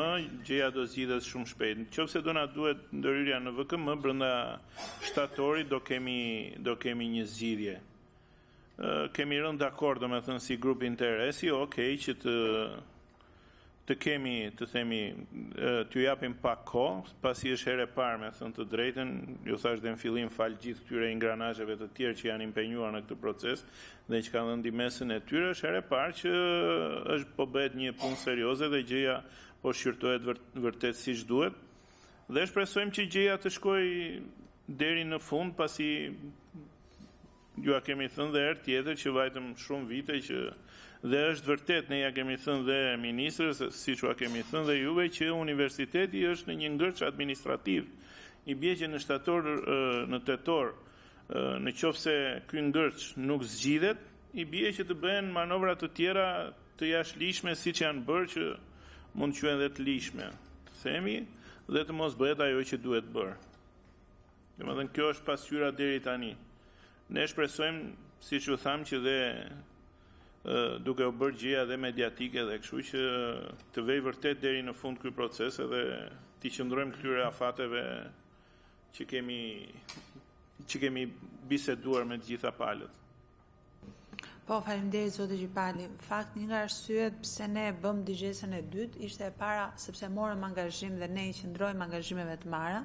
gjëja do zgjidhet shumë shpejt. Nëse do na duhet ndërhyrja në VKM, brenda shtatorit do kemi një zgjidhje. Kemi rënë dakord, domethënë, si grup interesi, që të kemi, të themi, t'ju japim pak kohë, pasi është herë e parë, me thënë të drejtën, ju thash dhe në fillim fal gjithë këtyre ingranazheve të tjerë që janë impenjuar në këtë proces dhe që kanë dhënë ndihmën e tyre, është herë e parë që është po bëhet një punë serioze dhe gjëja po shqyrtohet vërtet siç duhet. Dhe shpresojmë që gjëja të shkojë deri në fund, pasi ju a kemi thënë dhe herë tjetër që vajtëm shumë vite që, dhe është vërtet, ne ja kemi thënë dhe ministrës, siç u a kemi thënë dhe juve, që universiteti është në një ngërç administrativ. I bie që në tetor, në qoftë se ky ngërç nuk zgjidhet, i bie që të bëhen manovra të tjera të jashtëligjshme siç janë bërë që mund të quhen edhe të ligjshme, të themi, dhe të mos bëhet ajo që duhet bërë. Domethënë kjo është pasqyra deri tani. Ne shpresojmë, siç u tham, që dhe duke u bërë gjëja dhe mediatike dhe kështu që të vej vërtet deri në fund ky proces edhe t'i qëndrojmë këtyre afateve që kemi biseduar me të gjitha palët. Po, faleminderit zoti Gjipali. Në fakt, një nga arsyet pse ne bëm digjesën e dytë ishte e para sepse morëm angazhim dhe ne i qëndrojmë angazhimeve të marra.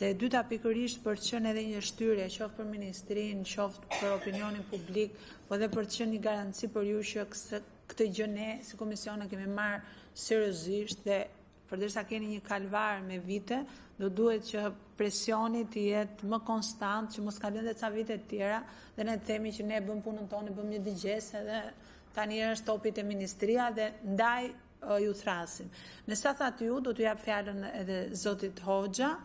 Dhe e dyta pikërisht për të qenë edhe një shtyrje, qoftë për ministrinë, qoftë për opinionin publik, po edhe për të qenë një garanci për ju që këtë gjë ne si komision e kemi marrë seriozisht dhe përderisa keni një kalvar me vite, do duhet që presioni të jetë më konstant, që mos kalojnë edhe ca vite të tjera, dhe ne themi që ne bëm punën tonë, bëm një digjesë dhe tani është topi te ministria dhe ndaj ju thrasim. Me sa thatë ju, do t'ju jap fjalën edhe zotit Hoxha.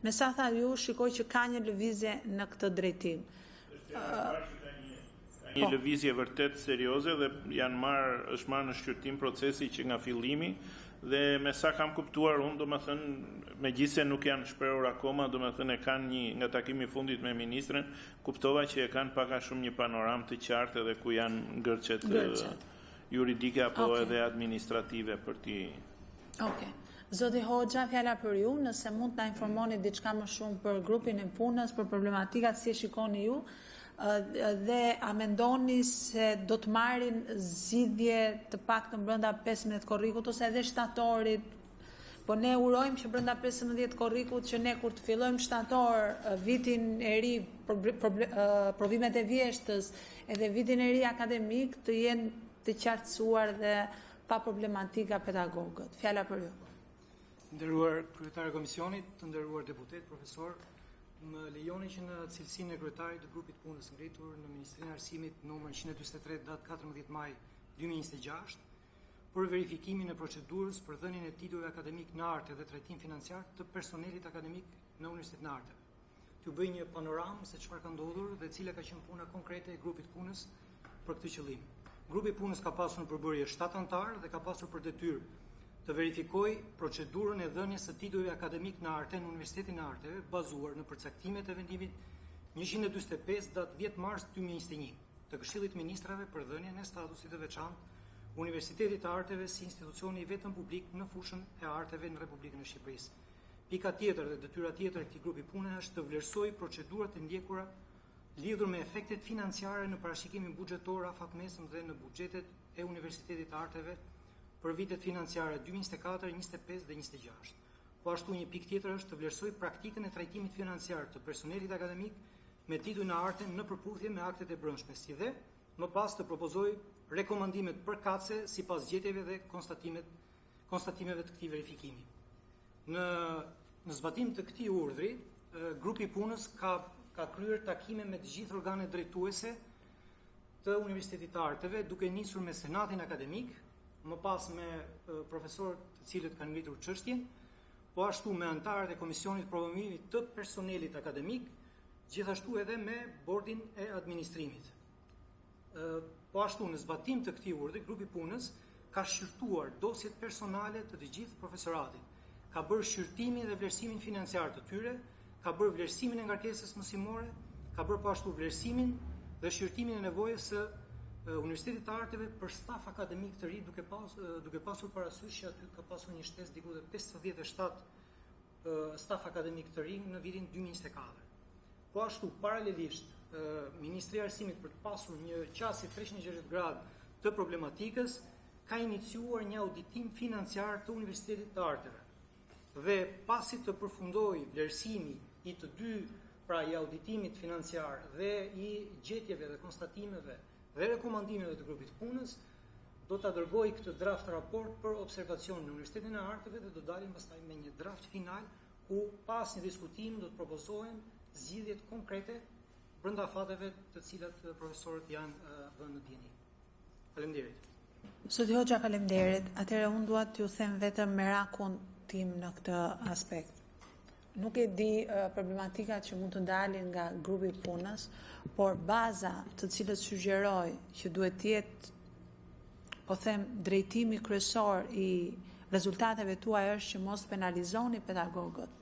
Me sa tha ju, shikoj që ka një lëvizje në këtë drejtim. Një lëvizje vërtet serioze dhe është marrë në shqyrtim procesi që nga fillimi dhe me sa kam kuptuar unë, domethënë, megjithse nuk janë shprehur akoma, domethënë e kanë një nga takimi i fundit me ministren, kuptova që e kanë pak a shumë një panoramë të qartë edhe ku janë ngërçet juridike apo edhe administrative për ti. Okej. Zoti Hoxha, fjala për ju, nëse mund të na informoni diçka më shumë për grupin e punës, për problematikat si e shikoni ju, dhe a mendoni se do të marrin zgjidhje të paktën brenda 15 korrikut ose edhe shtatorit? Po ne urojmë që brenda 15 korrikut që ne kur të fillojmë shtator, vitin e ri, provimet e vjeshtës, edhe vitin e ri akademik të jenë të qartësuar dhe pa problematika pedagogët. Fjala për ju. Nderuar kryetar e komisionit, të nderuar deputet, profesor, më lejoni që në cilësinë e kryetarit të grupit punës ngritur në Ministrinë e Arsimit numër 143 datë 14 maj 2026 për verifikimin e procedurës për dhënien e titujve akademik në arte dhe trajtim financiar të personelit akademik në Universitetin e Arteve. T'ju bëj një panoramë se çfarë ka ndodhur dhe cila ka qenë puna konkrete e grupit punës për këtë qëllim. Grupi punës ka pasur në përbërje 7 anëtar dhe ka pasur për detyrë të verifikoj procedurën e dhënies së titujve akademik në arte në Universitetin e Arteve, bazuar në përcaktimet e vendimit 145 datë 10 mars 2021 të Këshillit Ministrave për dhënien e statusit të veçantë Universitetit të Arteve si institucioni i vetëm publik në fushën e arteve në Republikën e Shqipërisë. Pika tjetër dhe detyra tjetër e këtij grupi pune është të vlerësoj procedurat e ndjekura lidhur me efektet financiare në parashikimin buxhetor afatmesëm dhe në buxhetet e Universitetit të Arteve për vitet financiare 2024, 25 dhe 26. Po ashtu një pikë tjetër është të vlerësoj praktikën e trajtimit financiar të personelit akademik me titull në arte në përputhje me aktet e brendshme, si dhe më pas të propozoj rekomandimet përkatëse sipas gjetjeve dhe konstatimeve të këtij verifikimi. Në zbatim të këtij urdhri, grupi punës ka kryer takime me të gjithë organet drejtuese të Universitetit të Arteve, duke nisur me Senatin Akademik, më pas me profesorët të cilët kanë ngritur çështjen, po ashtu me anëtarët e Komisionit Provimit të Personelit Akademik, gjithashtu edhe me Bordin e Administrimit. Po ashtu në zbatim të këtij urdhri, grupi punës ka shqyrtuar dosjet personale të të gjithë profesoratit, ka bërë shqyrtimin dhe vlerësimin financiar të tyre, ka bërë vlerësimin e ngarkesës mësimore, ka bërë po ashtu vlerësimin dhe shqyrtimin e nevojës së Universitetit të Arteve për staf akademik të ri, duke pasur parasysh që aty ka pasur një shtesë diku dhe 57 staf akademik të ri në vitin 2024. Po ashtu, paralelisht, Ministria e Arsimit për të pasur një qasje 360 gradë të problematikës, ka iniciuar një auditim financiar të Universitetit të Arteve. Dhe pasi të përfundoi vlerësimi i të dy, pra i auditimit financiar dhe i gjetjeve dhe konstatimeve dhe rekomandimeve të grupit punës, do ta dërgoj këtë draft raport për observacion në Universitetin e Arteve dhe do dalim pastaj me një draft final ku pas një diskutim do të propozohen zgjidhjet konkrete brenda fateve të cilat profesorët janë vënë në dieni. Faleminderit. Zoti Hoxha, faleminderit. Atëherë unë dua t'ju them vetëm merakun tim në këtë aspekt. Nuk e di problematikat që mund të dalin nga grupi punës, por baza të cilët sugjeroj që duhet të jetë po them drejtimi kryesor i rezultateve tuaj është që mos penalizoni pedagogët.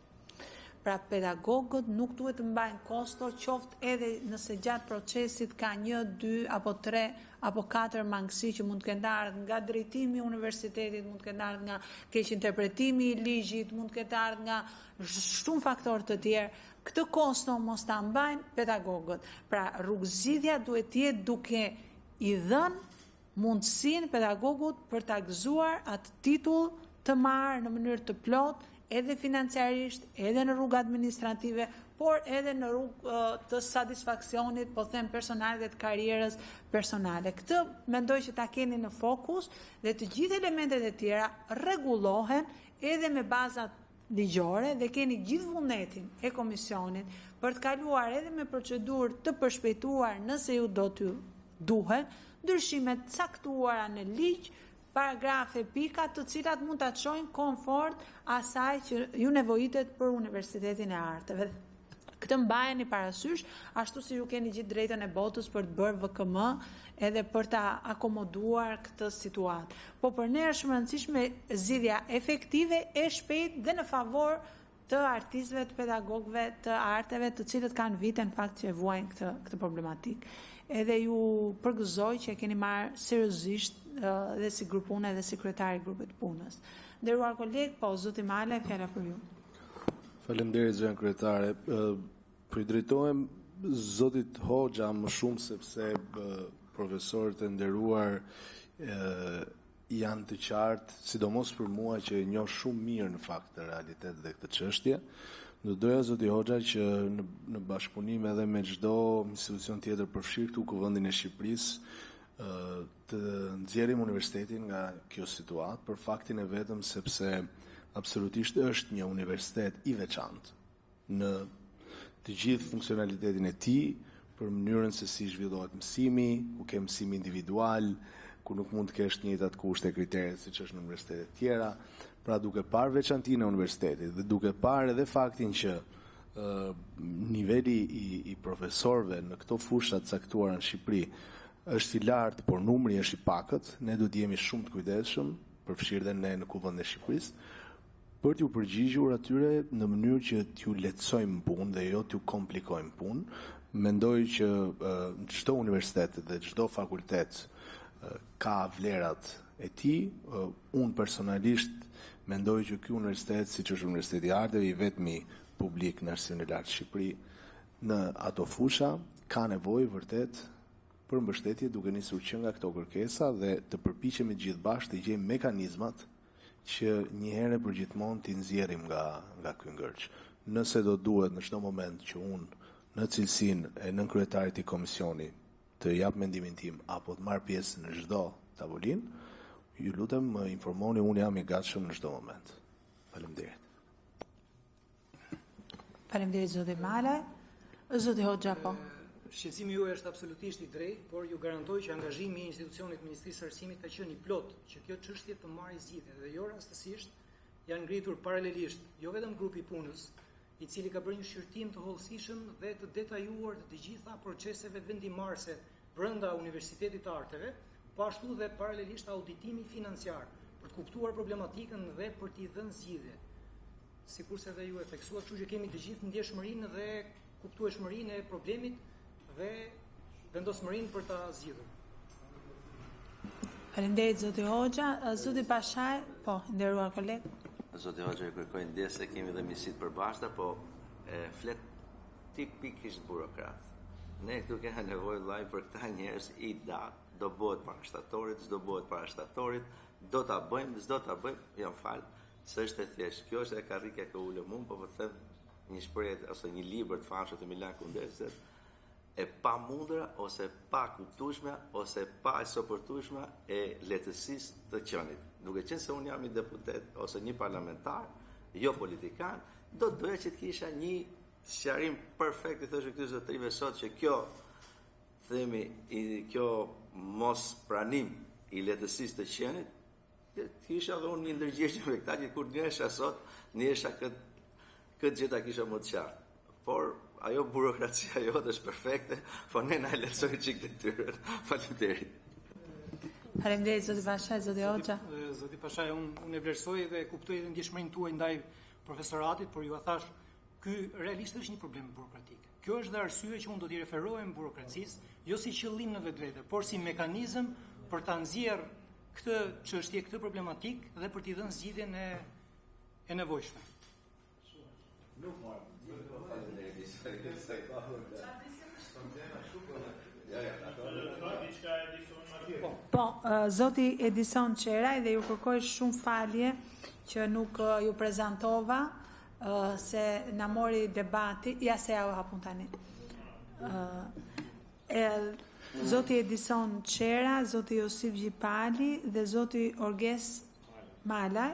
Pra pedagogët nuk duhet të mbajnë kosto, qoftë edhe nëse gjatë procesit ka 1, 2 apo 3 apo 4 mangësi që mund të kenë ardhur nga drejtimi i universitetit, mund të kenë ardhur nga keq interpretimi i ligjit, mund të kenë ardhur nga shumë faktorë të tjerë. Këtë kosto mos ta mbajnë pedagogët. Pra rrugëzidhja duhet të jetë duke i dhënë mundësinë pedagogut për ta gëzuar atë titull të marrë në mënyrë të plotë, edhe financiarisht, edhe në rrugë administrative, por edhe në rrugë të satisfaksionit, po them personale dhe të karrierës personale. Këtë mendoj që ta keni në fokus dhe të gjithë elementet e tjera rregullohen edhe me bazat ligjore dhe keni gjithë vullnetin e komisionit për të kaluar edhe me procedurë të përshpejtuar nëse ju do t'ju duhet, ndryshimet caktuara në ligj, paragrafe, pika, të cilat mund të çojnë komfort asaj që ju nevojitet për Universitetin e Arteve. Këtë mbajeni parasysh, ashtu si ju keni gjithë drejtën e botës për të bërë VKM edhe për ta akomoduar këtë situatë. Po për ne është shumë e rëndësishme zgjidhja efektive e shpejtë dhe në favor të artistëve, të pedagogëve, të arteve, të cilët kanë vite në fakt që e vuajnë këtë problematikë. Edhe ju përgëzoj që e keni marrë seriozisht dhe si grup pune dhe si kryetari i grupit punës. Nderuar kolegë, po zoti Male, fjala për ju. Faleminderit zënë kryetare. Për drejtohem zotit Hoxha më shumë sepse profesorët e nderuar janë të qartë, sidomos për mua që e njoh shumë mirë në fakt të realitet dhe këtë çështje. Do doja zoti Hoxha që në bashkëpunim edhe me çdo institucion tjetër përfshirë këtu kuvendin e Shqipërisë të nxjerrim universitetin nga kjo situatë për faktin e vetëm sepse absolutisht është një universitet i veçantë në të gjithë funksionalitetin e tij, për mënyrën se si zhvillohet mësimi, ku ke mësim individual, ku nuk mund të kesh të njëjtat kushte e kriteret siç është në universitetet tjera. Pra duke parë veçantinë e universitetit dhe duke parë edhe faktin që niveli i profesorëve në këto fusha të caktuara në Shqipëri është i lartë, por numri është i pakët, ne do të jemi shumë të kujdesshëm, përfshirë dhe ne në kuvendin e Shqipërisë, për t'ju përgjigjur atyre në mënyrë që t'ju lehtësojmë punë dhe jo t'ju komplikojmë punë. Mendoj që çdo universitet dhe çdo fakultet ka vlerat e tij. Unë personalisht mendoj që ky universitet, siç është Universiteti i Arteve, i vetmi publik në Arsimin e Lartë Shqipëri, në ato fusha ka nevojë vërtet për mbështetje duke nisur që nga këto kërkesa dhe të përpiqemi gjithë bashkë të gjejmë mekanizmat që një herë për gjithmonë t'i nxjerrim nga ky ngërç. Nëse do duhet në çdo moment që unë në cilësinë e nënkryetarit i komisioni të jap mendimin tim apo të marr pjesë në çdo tavolinë, ju lutem më informoni, unë jam i gatshëm në çdo moment. Faleminderit. Faleminderit zoti Male. Zoti Hoxha po. Shqetësimi juaj është absolutisht i drejtë, por ju garantoj që angazhimi i institucionit Ministrisë së Arsimit ka qenë i plot që kjo çështje të marrë zgjidhje dhe jo rastësisht janë ngritur paralelisht jo vetëm grupi punës, i cili ka bërë një shqyrtim të hollësishëm dhe të detajuar të gjitha proceseve vendimarrëse brenda Universitetit të Arteve, po ashtu dhe paralelisht auditimi financiar për të kuptuar problematikën dhe për t'i dhënë zgjidhje. Sikurse edhe ju e theksuat, kështu që kemi të gjithë ndjeshmërinë dhe kuptueshmërinë e problemit dhe vendosmërinë për ta zgjidhur. Faleminderit zoti Hoxha. Zoti Bashaj, po, nderuar koleg. Zoti Hoxha, kërkoj ndjes se kemi dhe misit përbashkëta, po flet tipikisht burokrat. Ne këtu kena nevojë vllai për këta njerëz i datë. Do bëhet para shtatorit, s'do bëhet para shtatorit, do ta bëjmë, s'do ta bëjmë, jam fal. S'është e thjeshtë. Kjo është e karrika që ulëm unë, po them një shprehje ose një libër të famshëm të Milan Kundesit, e pa mundra ose pa kuptueshme ose pa e soportueshme e lehtësisë të qenit. Duke qenë se unë jam i deputet ose një parlamentar, jo politikan, do të doja që të kisha një sqarim perfekt, i thoshë këtyre zotrive sot që kjo themi kjo mos pranim i lehtësisë të qenit, të kisha dhe unë një ndërgjegjje me këta që kur njësha sot, njësha këtë gjë ta kisha më të qartë. Por ajo burokracia jote është perfekte, po ne na e lehtësojmë çik detyrën. Faleminderit. Faleminderit zoti Bashaj, zoti Hoxha. Zoti Pashaj, unë e vlerësoj dhe e kuptoj edhe ndjeshmërinë tuaj ndaj profesoratit, por ju a thash, ky realisht është një problem burokratik. Kjo është dhe arsye që unë do t'i referohem burokracisë, jo si qëllim në vetvete, por si mekanizëm për ta nxjerrë këtë çështje, këtë problematik dhe për t'i dhënë zgjidhjen e nevojshme. Po, zoti Edison Qeraj, dhe ju kërkoj shumë falje që nuk ju prezantova, se na mori debati, ja se ja u hapun tani. Zoti Edison Qera, zoti Josif Gjipali dhe zoti Orges Malaj,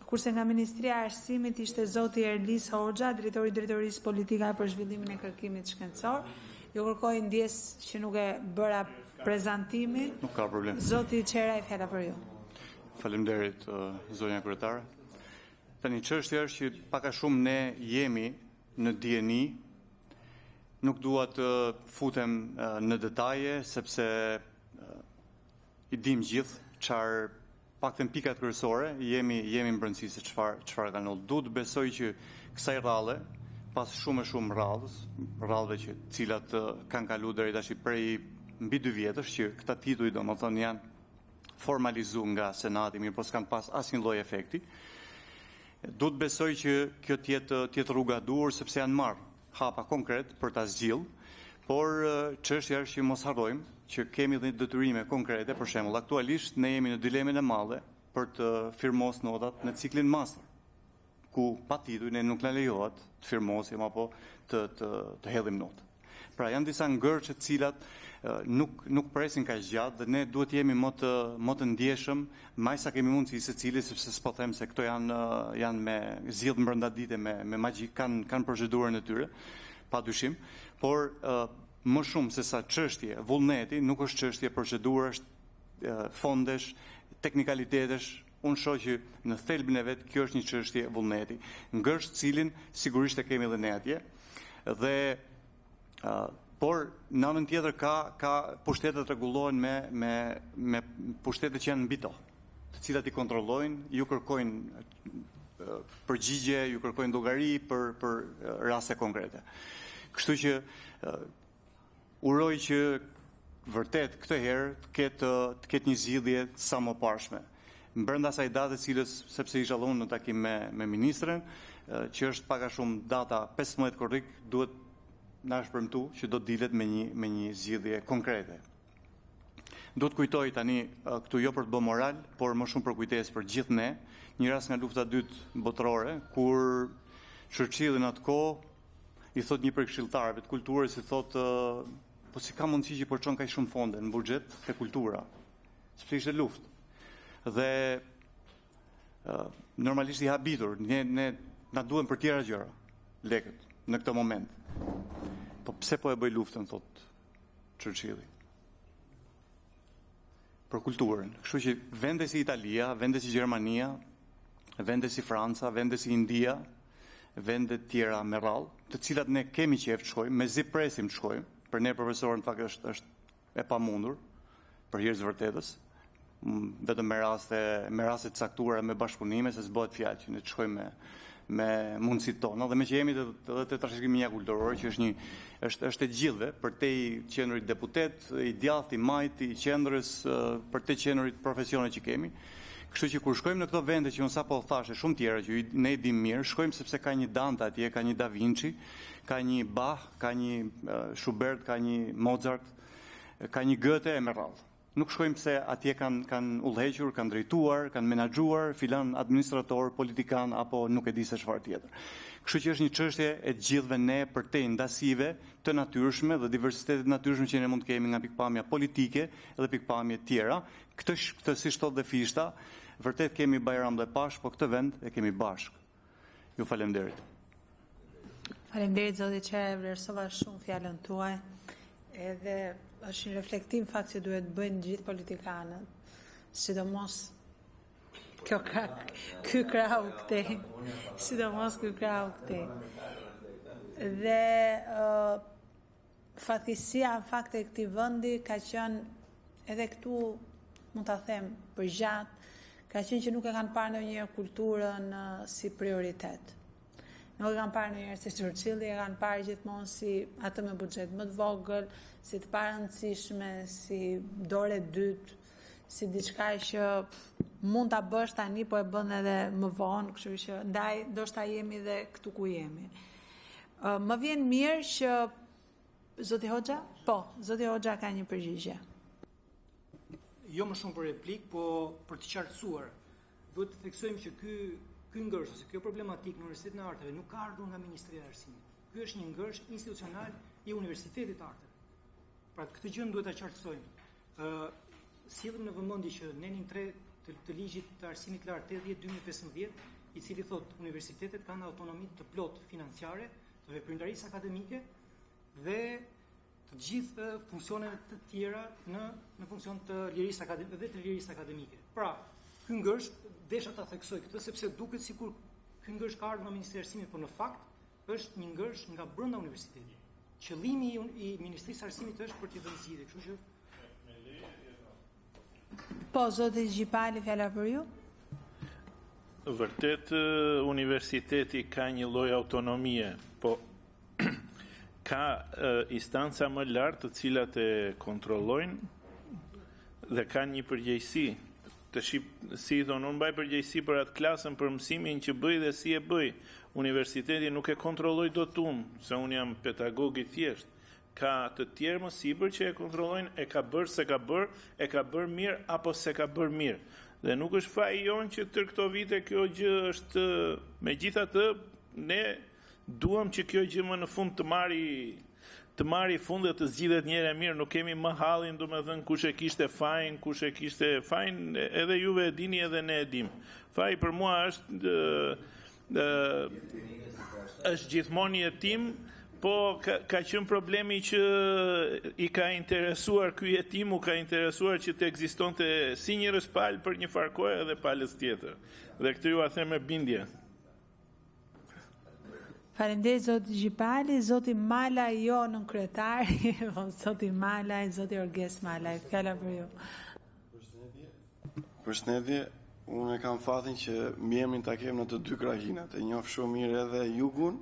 kurse nga Ministria e Arsimit ishte zoti Erlis Hoxha, drejtori Drejtorisë Politika për Zhvillimin e Kërkimit Shkencor. Ju kërkoj ndjes që nuk e bëra prezantimin. Nuk ka problem. Zoti Qeraj, fjala për ju. Faleminderit, zonja kryetare. Tani çështja është që pak a shumë ne jemi në dieni. Nuk dua të futem në detaje sepse i dim gjithë çfarë paktën pikat kryesore jemi në brendësi se çfarë kanë ndodhur. Duhet besoj që kësaj rradhe, pas shumë rradhave që cilat kanë kaluar deri tash prej mbi 2 vjetësh që këta tituj domethënë janë formalizuar nga Senati, mirë po s'kan pas asnjë lloj efekti. Duhet besoj që kjo tjetë rruga dur sepse janë marrë hapa konkret për ta zgjidhur, por çështja është që mos harrojmë që kemi dhe detyrime konkrete. Për shembull, aktualisht ne jemi në dilemën e madhe për të firmos notat në ciklin master, ku patituj ne nuk na lejohet të firmosim apo të hedhim notë. Pra janë disa ngërçe të cilat nuk presin kaq gjatë dhe ne duhet jemi më të ndjeshëm, më sa kemi mundësi secili, sepse s'po them se këto janë me zgjidhje brenda dite me magji, kanë procedurën e tyre, padyshim, por më shumë se sa çështje vullneti, nuk është çështje procedurash, fondesh, teknikalitetesh. Unë shoh që në thelbin e vet kjo është një çështje vullneti, ngërç cilin sigurisht e kemi edhe ne atje. Dhe por në anën tjetër ka pushtetet rregullohen me pushtetet që janë mbi to, të cilat i kontrollojnë, ju kërkojnë përgjigje, ju kërkojnë llogari për raste konkrete. Kështu që uroj që vërtet këtë herë të ketë një zgjidhje sa më parshme. Brenda asaj date, cilës sepse isha unë në takim me ministren, që është pak a shumë data 15 korrik, duhet na shpremtu që do të dilet me një zgjidhje konkrete. Duhet kujtoj tani këtu jo për të bërë moral, por më shumë për kujtesë për gjithë ne, një rast nga lufta e dytë botërore, kur Churchilli në atë kohë i thot një prej këshilltarëve të kulturës, i thot po si ka mundësi që përçon kaq shumë fonde në buxhet te kultura, sepse ishte luftë. Dhe normalisht i habitur, ne na duhen për tjera gjëra lekët në këtë moment. Po pse po e bëj luftën, thot Churchilli? Për kulturën. Kështu që vende si Italia, vende si Gjermania, vende si Franca, vende si India, vende tjera me radhë, të cilat ne kemi qejf të shkojmë, mezi presim të shkojmë. Për ne profesorën fakt është e pamundur për hir të vërtetës. Vetëm me raste të caktuara me bashkëpunime, se s'bëhet fjalë që ne të shkojmë me mundësitë tona, dhe me që jemi të trashëgimia kulturore, që është e gjithëve, për te i qendrit deputet, i djathtë, i majt, i qendrës, për te qendrit profesionet që kemi. Kështu që kur shkojmë në këto vende që unë sapo thashë, shumë tjera që ne i dim mirë, shkojmë sepse ka një Dante atje, ka një Da Vinci, ka një Bach, ka një Schubert, ka një Mozart, ka një Goethe e me radhë. Nuk shkojmë se atje kanë udhëhequr, kanë drejtuar, kanë menaxhuar filan administrator, politikan apo nuk e di se çfarë tjetër. Kështu që është një çështje e gjithëve ne për te ndasive të natyrshme dhe diversitetit natyrshëm që ne mund të kemi nga pikpamja politike dhe pikpamje tjera. Këtë si thot dhe Fishta, vërtet kemi Bajram dhe Pash, po këtë vend e kemi bashk. Ju faleminderit. Faleminderit zoti Qeraj, vlerësova shumë fjalën tuaj. Edhe është një reflektim fakt që duhet bëjnë gjithë politikanët, sidomos ky krau këtej, sidomos ky krau këtej. Dhe fatkeqësia në fakt e këtij vendi ka qenë edhe këtu mund ta them përgjatë, ka qenë që nuk e kanë parë ndonjëherë kulturën si prioritet. Nuk e kanë parë ndonjëherë si Churchilli, e kanë parë gjithmonë si atë me buxhet më të vogël, si të parëndësishme, si dorë dytë, si diçka që mund ta bësh tani, po e bën edhe më vonë, kështu që ndaj ndoshta jemi dhe këtu ku jemi. Më vjen mirë që Zoti Hoxha? Po, Zoti Hoxha ka një përgjigje. Jo më shumë për replik, po për të qartësuar. Duhet të theksojmë që ky ngërsh ose kjo problematik në Universitetin e Arteve nuk ka ardhur nga Ministria e Arsimit. Ky është një ngërsh institucional i Universitetit të Arteve. Pra këtë gjë duhet ta qartësojmë. Sjellim në vëmendje që nenin 3 të ligjit të arsimit lart 80/2015, i cili thotë universitetet kanë autonomi të plotë financiare, të veprimtarisë akademike dhe të gjithë funksionet të tjera në funksion të lirisë akademike dhe të lirisë akademike. Pra, ky ngërsh desha ta theksoj këtë sepse duket sikur ky ngërsh ka ardhur nga Ministria e Arsimit, por në fakt është një ngërsh nga brenda universitetit. Qëllimi i Ministrisë së Arsimit është për të dhënë zgjidhje, kështu që Po, Zoti Gjipali, fjala për ju. Vërtet universiteti ka një lloj autonomie, po ka instanca më lartë të cilat e kontrollojnë dhe kanë një përgjegjësi. Si thonë, unë mbaj përgjegjësi për atë klasën, për mësimin që bëj dhe si e bëj. Universiteti nuk e kontrolloj dot unë, se unë jam pedagog i thjesht. Ka të tjerë më sipër që e kontrollojnë, e ka bërë se ka bërë, e ka bërë mirë apo se ka bërë mirë. Dhe nuk është faji jonë që tërë këto vite kjo gjë është, megjithatë, ne duam që kjo gjë më në fund të marri fund dhe të zgjidhet njëherë mirë, nuk kemi më hallin, domethënë kush e kishte fajin, kush e kishte fajin, edhe juve e dini edhe ne e dim. Faji për mua është gjithmonë një jetim, po ka qenë problemi që i ka interesuar ky jetim, u ka interesuar që të ekzistonte si një rëspal për një farkohë edhe palës tjetër. Dhe këtë ju a them me bindje. Faleminderit Zoti Gjipali, Zoti Mala jo nën kryetari, Zoti Mala, Zoti Orges Mala, fjala për ju. Përshëndetje, unë e kam fatin që mjemin ta kem në të dy krahinat, e njoh shumë mirë edhe jugun,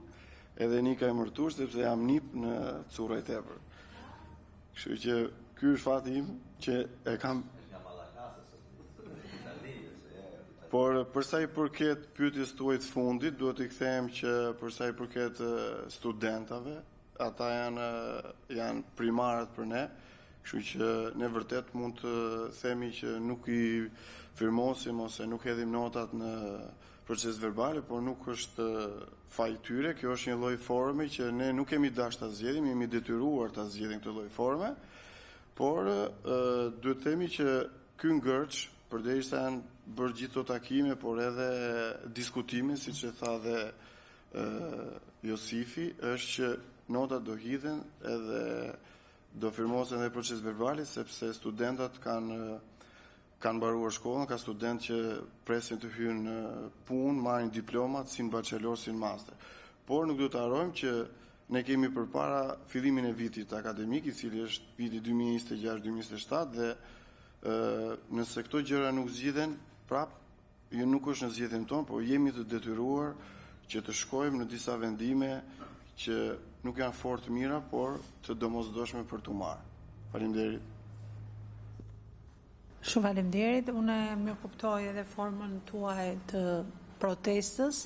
edhe Nika e Mërtush, sepse jam nip në Curraj Tepër. Kështu që ky është fati im që e kam. Por për sa i përket pyetjes tuaj të fundit, duhet t'i them që për sa i përket studentave, ata janë primarët për ne, kështu që ne vërtet mund të themi që nuk i firmosim ose nuk hedhim notat në proces verbale, por nuk është faj tyre, kjo është një lloj forme që ne nuk kemi dashur ta zgjedhim, jemi detyruar ta zgjedhim këtë lloj forme, por duhet themi që ky ngërç, përderisa janë bërë gjithë të takime, por edhe diskutime, siç e tha dhe Josifi, është që notat do hidhen edhe do firmosen edhe proces verbali, sepse studentat kanë mbaruar shkollën, ka student që presin të hyjnë në punë, marrin diplomat si në bachelor, si në master. Por nuk duhet të harrojmë që ne kemi përpara fillimin e vitit akademik, i cili është viti 2026-2027 dhe nëse këto gjëra nuk zgjidhen, prap, jo nuk është në zgjedhjen tonë, por jemi të detyruar që të shkojmë në disa vendime që nuk janë fort mira, por të domosdoshme për t'u marrë. Faleminderit. Shumë faleminderit. Unë më kuptoj edhe formën tuaj të protestës,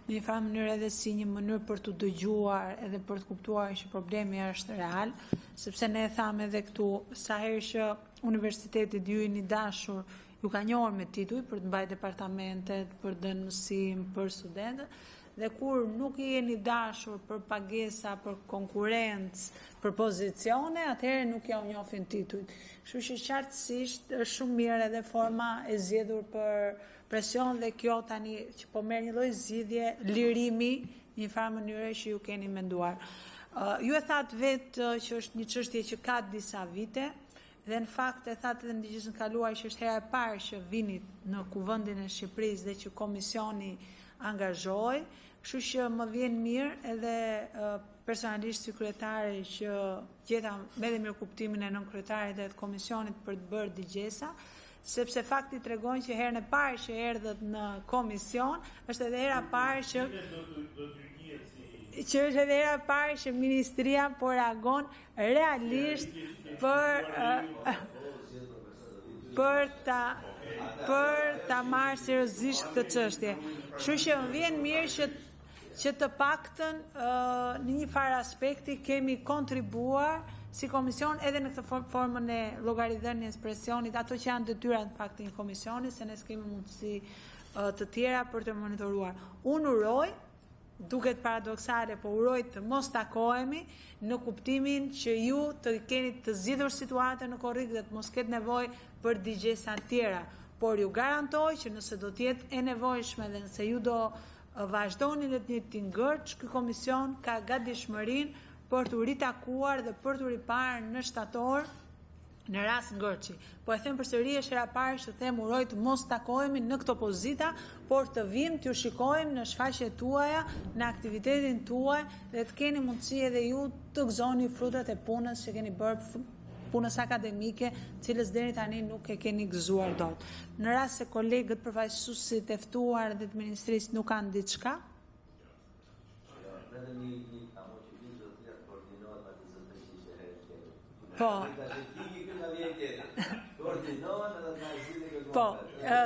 në një farë mënyrë edhe si një mënyrë për të dëgjuar edhe për të kuptuar që problemi është real, sepse ne thamë edhe këtu sa herë që universitetit ju jeni dashur, ju ka njohur me tituj për të mbajtur departamentet, për dhënë mësim për studentët, dhe kur nuk i jeni dashur për pagesa, për konkurrencë, për pozicione, atëherë nuk ja u njohin titujt. Kështu që qartësisht është shumë mirë edhe forma e zgjedhur për presion dhe kjo tani që po merr një lloj zgjidhje lirimi në një farë mënyre që ju keni menduar. Ju e thatë vetë që është një çështje që ka disa vite, dhe në fakt e thatë edhe në digjesën kaluar që është hera e parë që vini në Kuvendin e Shqipërisë dhe që komisioni angazhoi, kështu që më vjen mirë edhe personalisht si kryetare që gjeta me dhe mirë kuptimin e nën kryetarit dhe të komisionit për të bërë digjesa, sepse fakti tregon që herën e parë që erdhët në komision, është edhe hera parë që është edhe hera parë që ministria po reagon realisht për ta marrë seriozisht këtë çështje. Kështu që më vjen mirë që të paktën në një farë aspekti kemi kontribuar si komision edhe në këtë formën e llogaridhënies presionit, ato që janë detyrat në fakt të një komisioni, se ne s'kemi mundësi të tjera për të monitoruar. Unë uroj, duket paradoksale, po uroj të mos takohemi në kuptimin që ju të keni të zgjidhur situatën në korrik dhe të mos ketë nevojë për digjesa tjera, por ju garantoj që nëse do të jetë e nevojshme dhe nëse ju do vazhdoni në të njëjtin gërç, ky komision ka gatishmërinë për të ritakuar dhe për të riparë në shtator në rast ngërçi. Po e them përsëri, është hera parë që them uroj të mos takohemi në këto pozita, por të vim t'ju shikojmë në shfaqjet tuaja, në aktivitetin tuaj dhe të keni mundësi edhe ju të gëzoni frutat e punës që keni bërë, punës akademike, cilës deri tani nuk e keni gëzuar dot. Në rast se kolegët përfaqësuesit e ftuar dhe të ministrisë nuk kanë diçka, Po,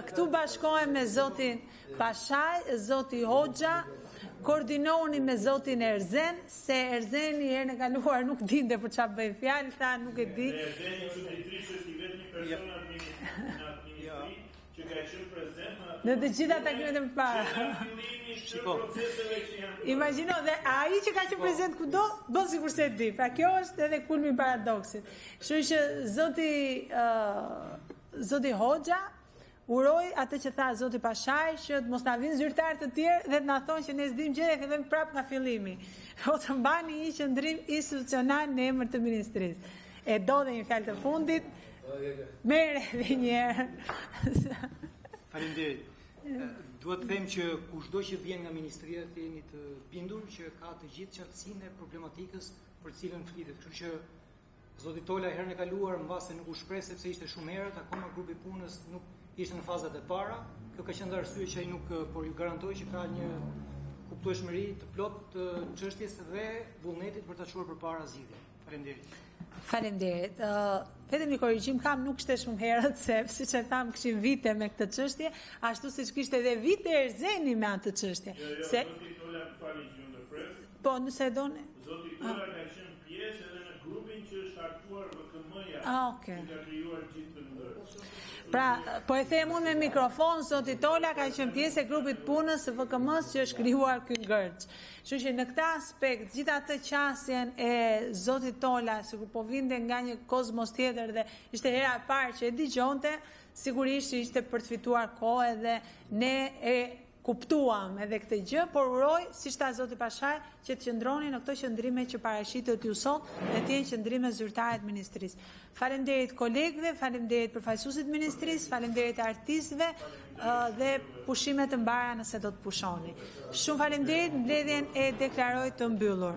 këtu bashkohem me zotin Pashaj, zoti Hoxha, koordinohuni me zotin Erzen, se Erzeni herën e kaluar nuk dinte për çfarë bëj fjalë, tha nuk e di. Erzeni qytetërisht është i vetmi person në administri që ka qenë prezent në të gjitha takimet e përpara. Imagjino, dhe ai që ka qenë prezent kudo, bën sikur se e di. Pra kjo është edhe kulmi i paradoksit. Kështu që zoti Hoxha uroj atë që tha zoti Pashaj, që mos na vinë zyrtar të tjerë dhe të na thonë që ne s'dim gjë dhe fillojmë prapë nga fillimi. O të mbani një qëndrim institucional në emër të ministrisë. E do dhe një fjalë të fundit. Merre edhe një herë. Faleminderit. Duhet të them që kushdo që vjen nga ministria të jeni të bindur që ka të gjithë qartësinë e problematikës për cilën flitet. Kështu që zoti Tola herën e kaluar mbase nuk u shpreh sepse ishte shumë herët, akoma grupi punës nuk ishte në fazat e para. Kjo ka qenë arsye që ai nuk, por ju garantoj që ka një kuptueshmëri të plotë të çështjes dhe vullnetit për ta çuar përpara zgjidhjes. Faleminderit. Faleminderit. Vetëm një korrigjim kam, nuk ishte shumë herët, se siç e tham kishim vite me këtë çështje, ashtu siç kishte edhe vite Erzeni me atë çështje. Se zoti Tola fali që unë pres. po nëse doni. Zoti Tola ka qenë pjesë edhe në grupin që është hartuar VKM-ja. Okay. Që ka krijuar gjithë të ndërë. Pra, po e them unë me mikrofon, zoti Tola ka qenë pjesë e grupit punës së VKM-s që është krijuar ky gërç. Kështu që në këtë aspekt, gjithë atë qasjen e zotit Tola, sikur po vinte nga një kozmos tjetër dhe ishte hera e parë që e dëgjonte, sigurisht ishte për të fituar kohë dhe ne e kuptuam edhe këtë gjë, por uroj, siç tha zoti Pashaj, që të qëndroni në këto qëndrime që paraqitet ju sot dhe të jenë qëndrime zyrtare të ministrisë. Faleminderit kolegëve, faleminderit përfaqësuesit të ministrisë, faleminderit artistëve dhe pushimet të mbara nëse do të pushoni. Shumë faleminderit, mbledhjen e deklaroj të mbyllur.